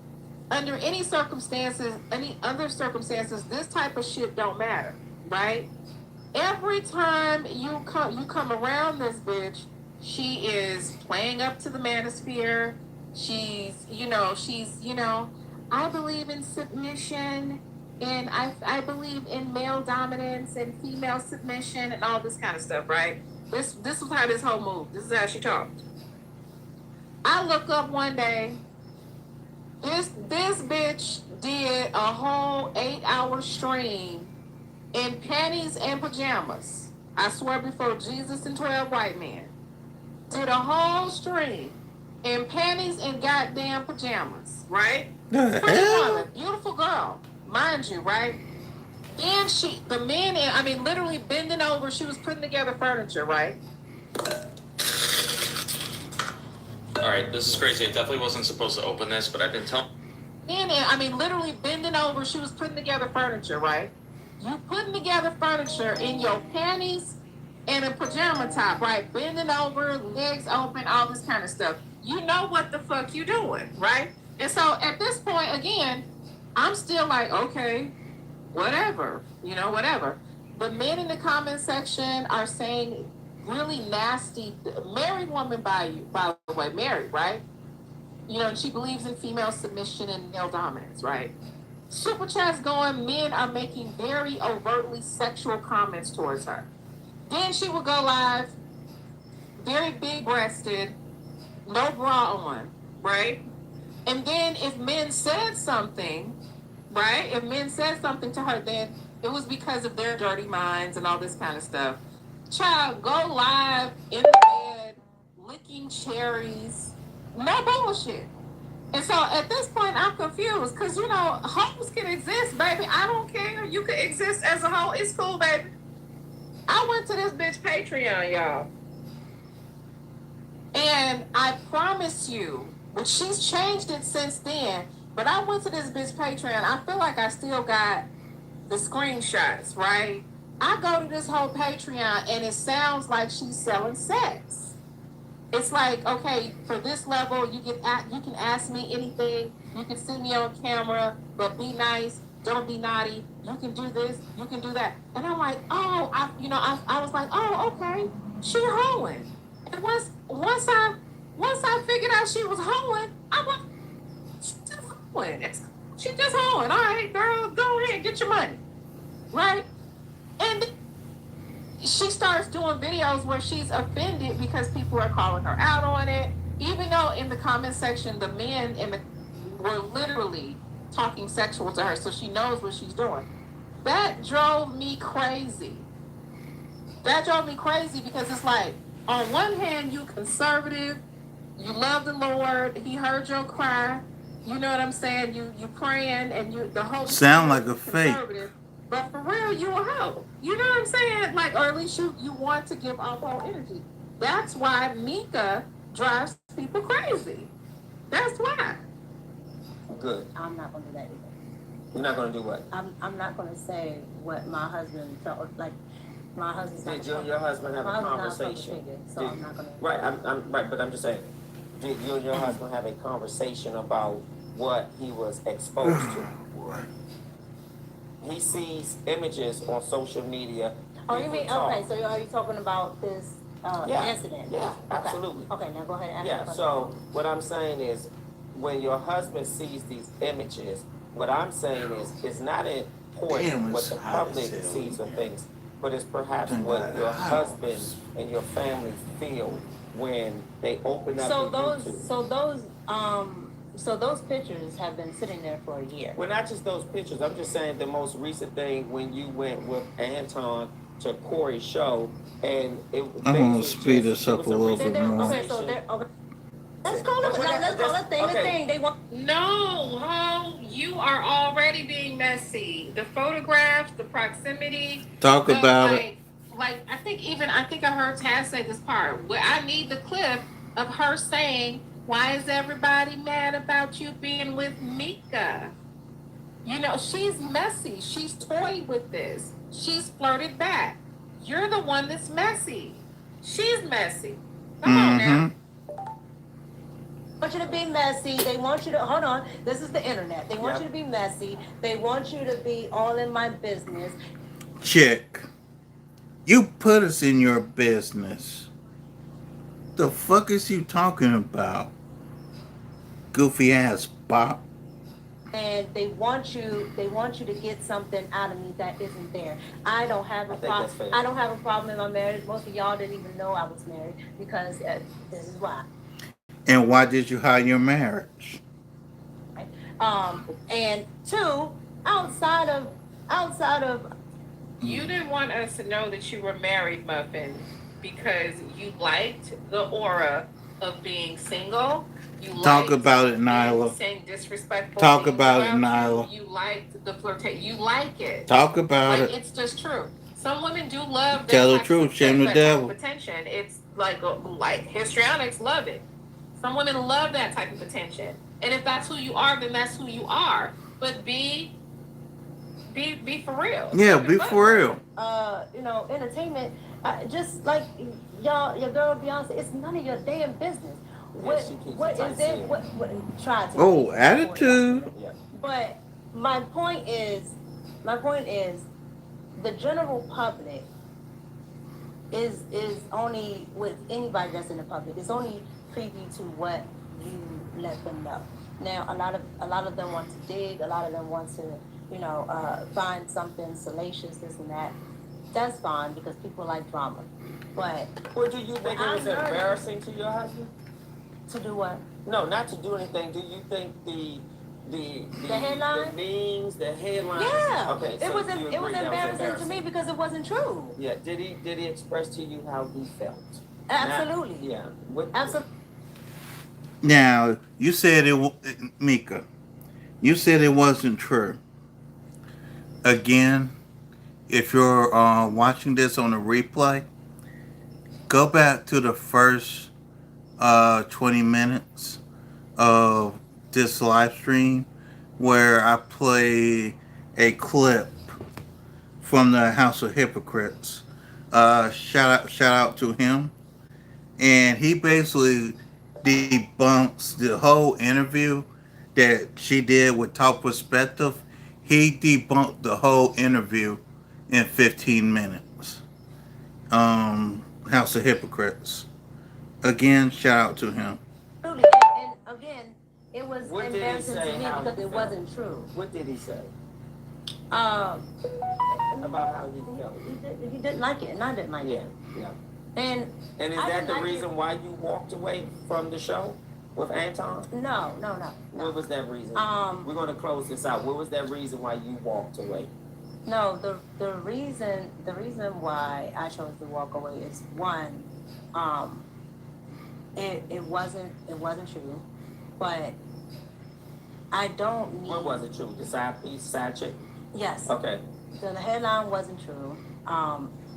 under any circumstances, any other circumstances, this type of shit don't matter, right? Every time you come around this bitch, she is playing up to the manosphere. She's I believe in submission, and I believe in male dominance and female submission and all this kind of stuff, right? This is how this whole moved. This is how she talked. I look up one day, this bitch did a whole 8-hour stream in panties and pajamas. I swear before Jesus and 12 white men. Did a whole stream in panties and goddamn pajamas, right? Pretty woman, beautiful girl, mind you, right? And the men, literally bending over, she was putting together furniture, right? All right, this is crazy. I definitely wasn't supposed to open this, but I've been telling. And literally bending over, she was putting together furniture, right? You putting together furniture in your panties and a pajama top, right? Bending over, legs open, all this kind of stuff. You know what the fuck you doing, right? And so at this point, again, I'm still like, okay, whatever, whatever. The men in the comment section are saying really nasty, married woman by the way, married, right? And she believes in female submission and male dominance, right? Super chats going, men are making very overtly sexual comments towards her. Then she would go live, very big breasted, no bra on, right? And then if men said something, right? If men said something to her, then it was because of their dirty minds and all this kind of stuff. Child, go live in the bed, licking cherries, no bullshit. And so at this point, I'm confused because, hoes can exist, baby. I don't care. You can exist as a hoe. It's cool, baby. I went to this bitch Patreon, y'all. And I promise you, but she's changed it since then, but I went to this bitch Patreon. I feel like I still got the screenshots, right? I go to this whole Patreon, and it sounds like she's selling sex. It's like, okay, for this level, you can ask me anything. You can see me on camera, but be nice. Don't be naughty. You can do this. You can do that. And I'm like, oh, I was like, oh, okay, she hoeing. And once I figured out she was hoeing, I was she's just hoeing. She just hoeing. All right, girl, go ahead, get your money, right? And she starts doing videos where she's offended because people are calling her out on it, even though in the comment section the men were literally talking sexual to her, so she knows what she's doing. That drove me crazy. Because it's like, on one hand, you conservative, you love the Lord, he heard your cry, you know what I'm saying, you praying, and the whole sound like a fake. But for real, you a hoe. You know what I'm saying? Like, or at least you want to give off all energy. That's why MICCA drives people crazy. That's why. Good. I'm not going to do that either. You're not going to do what? I'm not going to say what my husband felt like. My husband's Did you and your husband have a conversation? So I'm not going to. Right, I'm right, but I'm just saying, did you and your husband have a conversation about what he was exposed to? He sees images on social media. Oh, you mean, okay, so are you talking about this incident. Yeah, Okay. absolutely. Okay, now go ahead and Yeah, answer. so what I'm saying is, when your husband sees these images, what I'm saying is, it's not important Damn, what it's the hot as public hell sees in or here. thinks, but it's perhaps Done what got your hot. husband and your family feel when they open up So the those, YouTube. so those pictures have been sitting there for a year. Well, not just those pictures. I'm just saying the most recent thing when you went with Anton to Corey's show, and it I'm gonna basically speed just this up a little bit more. Okay, so they're okay. Let's call it. Let's call it thing. A thing. They want. No, Ho, you are already being messy. The photographs, the proximity. Talk about it. Like I think I heard Taz say this part where I need the clip of her saying, "Why is everybody mad about you being with MICCA?" You know, she's messy. She's toyed with this. She's flirted back. You're the one that's messy. She's messy. Come on now. Want you to be messy. They want you to hold on. This is the internet. They want you to be messy. They want you to be all in my business. Chick, you put us in your business. The fuck is you talking about? Goofy ass bop. And they want you to get something out of me that isn't there. I don't have a problem. I don't have a problem in my marriage. Most of y'all didn't even know I was married because this is why. And why did you hide your marriage? And two, outside of You didn't want us to know that you were married, Muffin, because you liked the aura of being single. You Talk about it, Nyla. Saying disrespectful Talk things about it, about Nyla. you. You liked the flirtation. You like it. Talk about like, it. It's just true. Some women do love that Tell the type truth, of, shame the that devil. type of attention. It's like histrionics love it. Some women love that type of attention. And if that's who you are, then that's who you are. But be for real. Yeah, be for real. Entertainment, just like your girl Beyonce, it's none of your damn business. What is it? What try to. Oh, attitude. But my point is, the general public is only with anybody that's in the public. It's only privy to what you let them know. Now, a lot of them want to dig. A lot of them want to, find something salacious, this and that. That's fine because people like drama. But do you think it was embarrassing to your husband? To do what? No, not to do anything. Do you think the headline? The memes, the headlines? Yeah. Okay. It was embarrassing to me because it wasn't true. Yeah. Did he express to you how he felt? Absolutely. Absolutely. Now, you said MICCA, you said it wasn't true. Again, if you're watching this on a replay, go back to the first 20 minutes of this live stream where I play a clip from the House of Hypocrites. Shout out to him. And he basically debunks the whole interview that she did with Top Perspective. He debunked the whole interview in 15 minutes. House of Hypocrites. Again, shout out to him. And again, it was What embarrassing to me because it wasn't true. What did he say? About how he felt. He didn't like it, and I didn't like it. Yeah. And is that the reason why you walked away from the show with Anton? No. What was that reason? We're going to close this out. What was that reason why you walked away? No, the reason why I chose to walk away is one, it wasn't true, but I don't need. What wasn't true? The side chick? Yes. Okay. The headline wasn't true.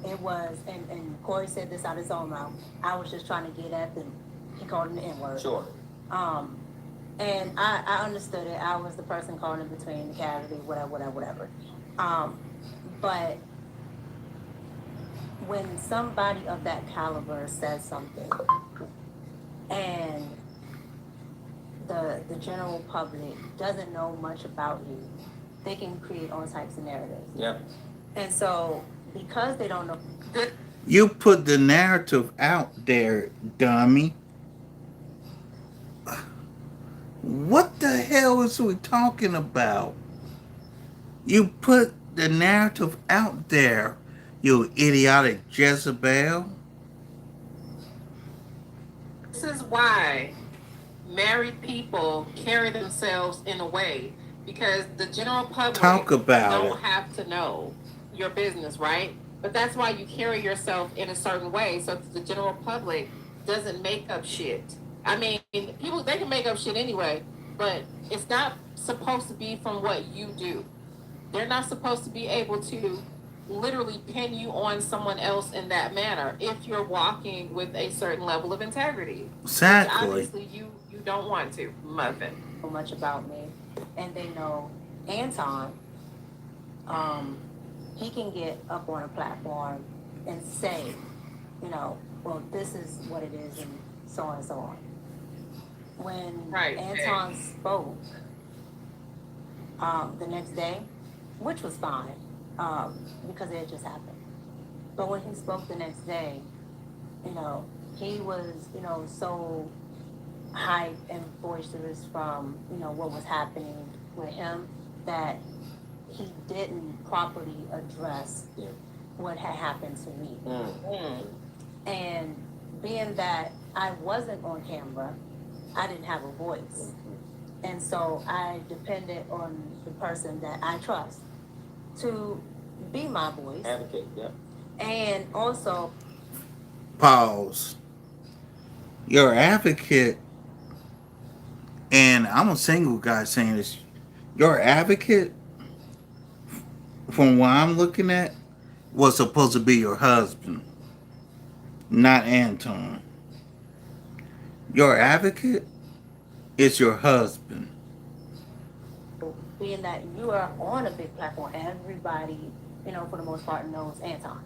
It was, and Corey said this out of his own mouth. I was just trying to get at them. He called him the N-word. Sure. And I understood it. I was the person calling in between the casualty, whatever. But when somebody of that caliber says something, and the general public doesn't know much about you, they can create all types of narratives. Yep. And so, because they don't know. You put the narrative out there, dummy. What the hell is we talking about? You put the narrative out there, you idiotic Jezebel. This is why married people carry themselves in a way, because the general public Talk about don't it. have to know your business, right? But that's why you carry yourself in a certain way so that the general public doesn't make up shit. I mean, people, they can make up shit anyway, but it's not supposed to be from what you do. They're not supposed to be able to literally pin you on someone else in that manner if you're walking with a certain level of integrity. Exactly. Which obviously you don't want to, Muffin. So much about me, and they know Anton. He can get up on a platform and say, you know, well, this is what it is, and so on and so on. When Anton spoke the next day, which was fine, because it had just happened. But when he spoke the next day, you know, he was, you know, so hype and boisterous from, you know, what was happening with him that he didn't properly address what had happened to me. And being that I wasn't on camera, I didn't have a voice. And so I depended on the person that I trust to be my voice. Advocate, yeah. And also, Pause. Your advocate, and I'm a single guy saying this, your advocate, from what I'm looking at, was supposed to be your husband, not Anton. Your advocate is your husband. being that you are on a big platform, everybody, you know, for the most part, knows Anton.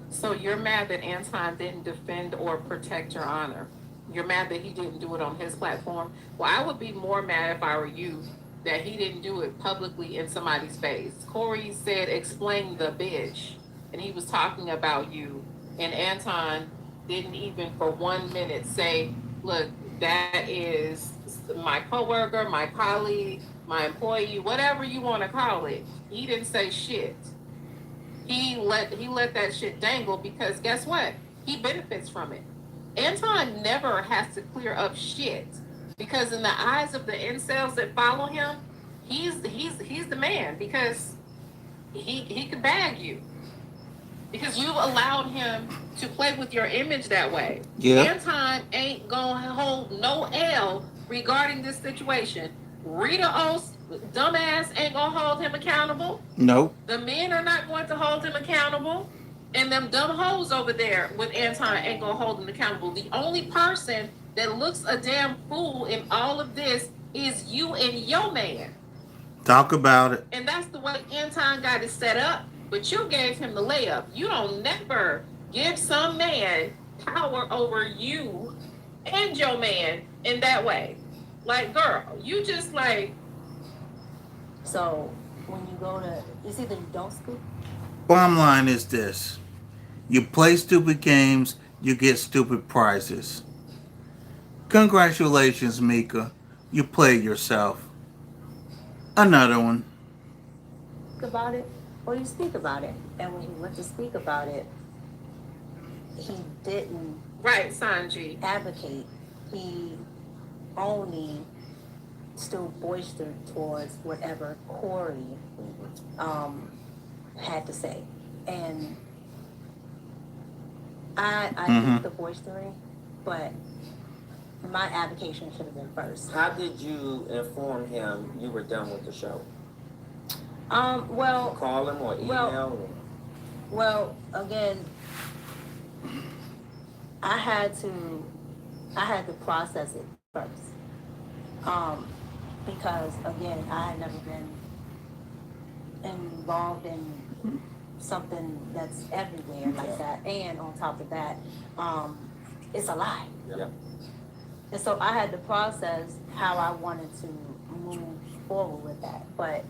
So you're mad that Anton didn't defend or protect your honor. You're mad that he didn't do it on his platform. Well, I would be more mad if I were you that he didn't do it publicly in somebody's face. Corey said, explain the bitch. And he was talking about you. And Anton didn't even for 1 minute say, look, that is my coworker, my colleague, my employee, whatever you want to call it. He didn't say shit. He let that shit dangle because guess what? He benefits from it. Anton never has to clear up shit because in the eyes of the incels that follow him, he's the man because he can bag you because you've allowed him to play with your image that way. Yeah. Anton ain't gonna hold no L regarding this situation. Rita O's dumbass ain't gonna hold him accountable. Nope. The men are not going to hold him accountable. And them dumb hoes over there with Anton ain't gonna hold him accountable. The only person that looks a damn fool in all of this is you and your man. Talk about it. And that's the way Anton got it set up. But you gave him the layup. You don't never give some man power over you and your man in that way. Like, girl, you just like. So when you go to, it's either you don't speak. Bottom line is this. You play stupid games, you get stupid prizes. Congratulations, MICCA. You played yourself. Another one. About it, or you speak about it. And when he went to speak about it, he didn't Sanji, advocate. He only still boistered towards whatever Corey had to say. And I get the boistering, but my advocation should have been first. How did you inform him you were done with the show? Well, call him or email? Well, again, I had to process it first. Because again, I had never been involved in something that's everywhere like that. And on top of that, it's a lie. Yeah. And so I had to process how I wanted to move forward with that. But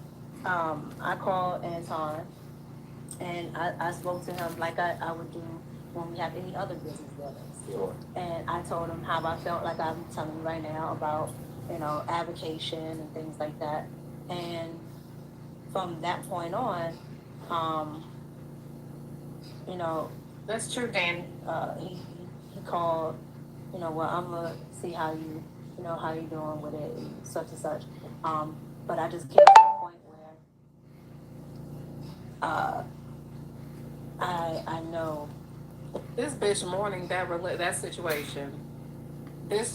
I called Anton and I spoke to him like I would do when we have any other business dealings. Sure. And I told him how I felt like I'm telling you right now about, avocation and things like that. And from that point on, That's true, Danny. he called, well, I'm gonna see how you, how you doing with it, and such and such. But I just came to a point where, I know. This bitch mourning that situation.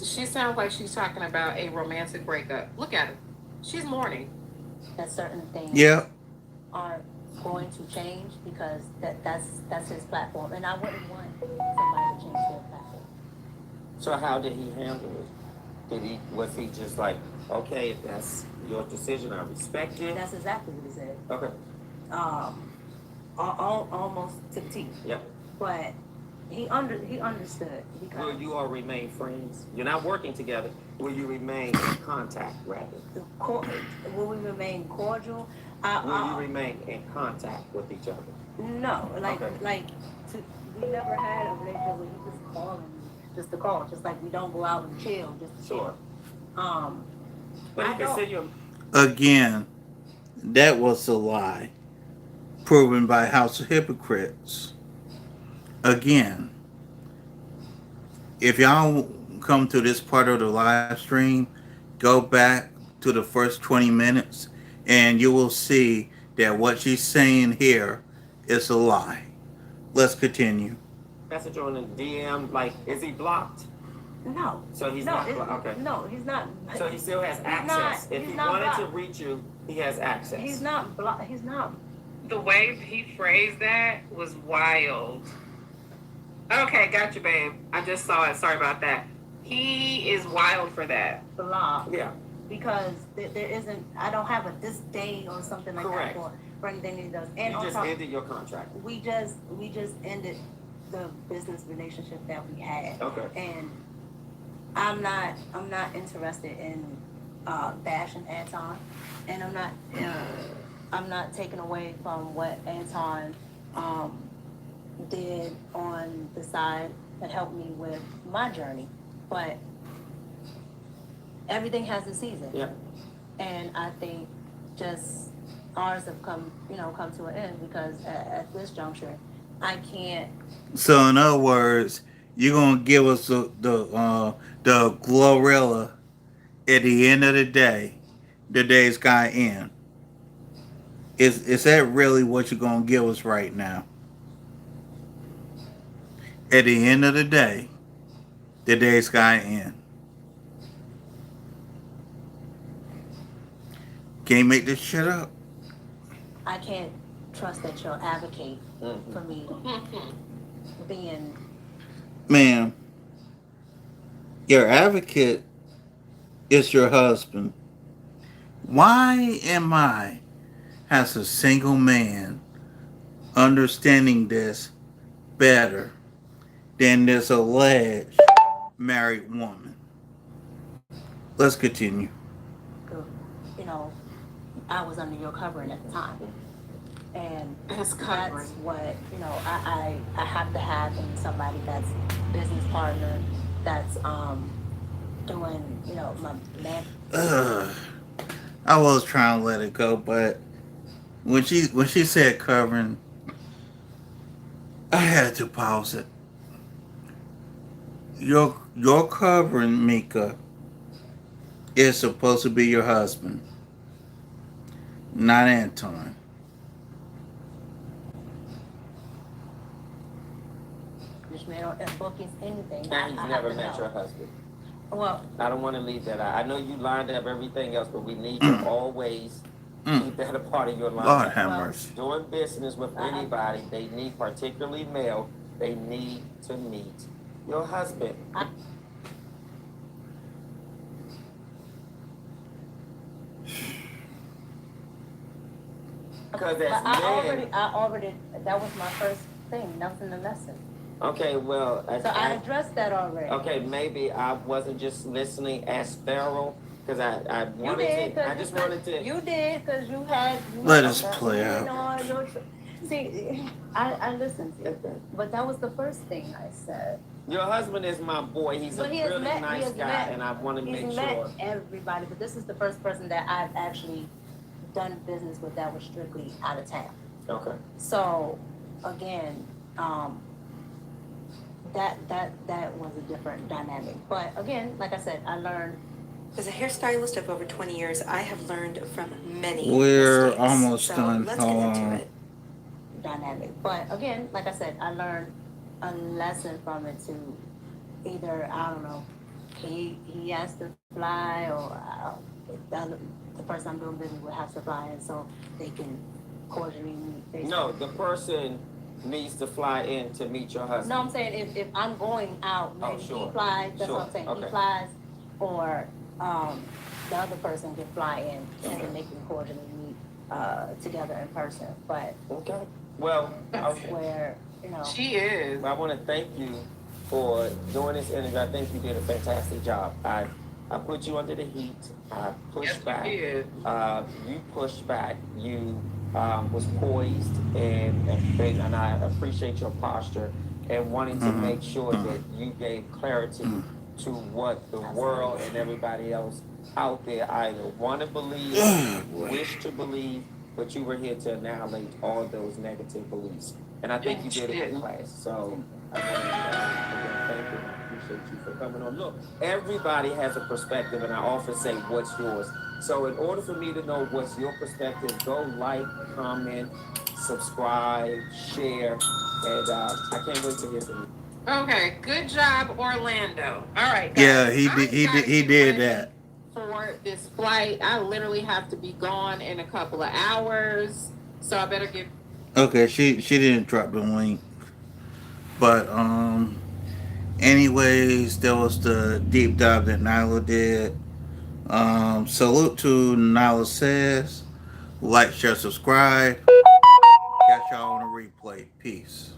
She sounds like she's talking about a romantic breakup. Look at her. She's mourning. That certain things Yeah. aren't going to change because that's his platform, and I wouldn't want somebody to change their platform. So how did he handle it? Was he just like, okay, if that's your decision, I respect it? That's exactly what he said. Okay. Almost to the T. Yep. But he understood because Will you all remain friends? You're not working together. Will you remain in contact, rather? Will we remain cordial? Will you remain in contact with each other? No, Okay. We never had a relationship where he just calling me just to call, just like we don't go out and chill just to Sure. chill. But he can send you Again, that was a lie, proven by House of Hypocrites. Again, if y'all come to this part of the live stream, go back to the first 20 minutes and you will see that what she's saying here is a lie. Let's continue. message on the DM, like, is he blocked? No. So he's not blocked. Okay. No, he's not. So he still has access. If he wanted to reach you, he has access. He's not blocked. He's not. The way he phrased that was wild. Okay, got you, babe. I just saw it. Sorry about that. He is wild for that. Blocked. Yeah. Because there isn't. I don't have a this day or something like Correct. that for anything he does. And You just ended your contract. We just ended the business relationship that we had. Okay. And I'm not interested in bashing Anton, and I'm not taking away from what Anton did on the side that helped me with my journey, but everything has a season. Yeah. And I think just ours have come to an end because at this juncture, I can't. So in other words, you're gonna give us the Glorilla at the end of the day, the day's guy in. Is that really what you're gonna give us right now? At the end of the day, the day's guy in. Can't make this shit up. I can't trust that you'll advocate for me being. Ma'am, your advocate is your husband. Why am I, as a single man, understanding this better than this alleged married woman? Let's continue. I was under your covering at the time. And His that's covering. what, I have to have in somebody that's business partner, that's doing, my man. I was trying to let it go, but when she said covering, I had to pause it. Your covering, MICCA, is supposed to be your husband, not Anton. This man don't book is anything. And he's never met your husband. Well, I don't want to leave that out. I know you lined up everything else, but we need to always keep that a part of your lineup. Lord have mercy. Doing business with anybody, they need, particularly male, they need to meet your husband. Because as men, I already, that was my first thing. That was in the lesson. okay, well, So I addressed that already. okay, maybe I wasn't just listening as thorough because I wanted to. I just wanted to. You did because you had. Let us play out. See, I listened to you, but that was the first thing I said. Your husband is my boy. He's But a he has really met, nice guy, and I want to make he's sure. met everybody, but this is the first person that I've actually done business with that was strictly out of town. Okay. So, again, that was a different dynamic. But again, like I said, I learned. As a hairstylist of over 20 years, I have learned from many We're mistakes. almost So done. let's Hold get into on. it. Dynamic. But again, like I said, I learned a lesson from it to either, I don't know, he has to fly or the person I'm doing business with has to fly in so they can cordially meet face. No, the person needs to fly in to meet your husband. No, I'm saying if I'm going out, maybe sure. he flies, that's Sure. what I'm saying, Okay. he flies, or the other person can fly in and then they can cordially meet together in person. But Okay. Well, that's where, She is. I want to thank you for doing this interview. I think you did a fantastic job. I put you under the heat. I pushed back. Did. You pushed back. You was poised, and I appreciate your posture and wanting to make sure that you gave clarity to what the world and everybody else out there either want to believe, wish to believe, but you were here to annihilate all those negative beliefs. And I think you did it in class. So I want to thank you and I appreciate you for coming on. Look, everybody has a perspective, and I often say, what's yours? So in order for me to know what's your perspective, go like, comment, subscribe, share, and I can't wait to hear from you. Okay, good job, Orlando. All right, guys. Yeah, he did that. For this flight, I literally have to be gone in a couple of hours, so I better get. Okay, she didn't drop the link, but anyways, there was the deep dive that Nyla did. Salute to Nyla says, like, share, subscribe. Catch y'all on the replay. Peace.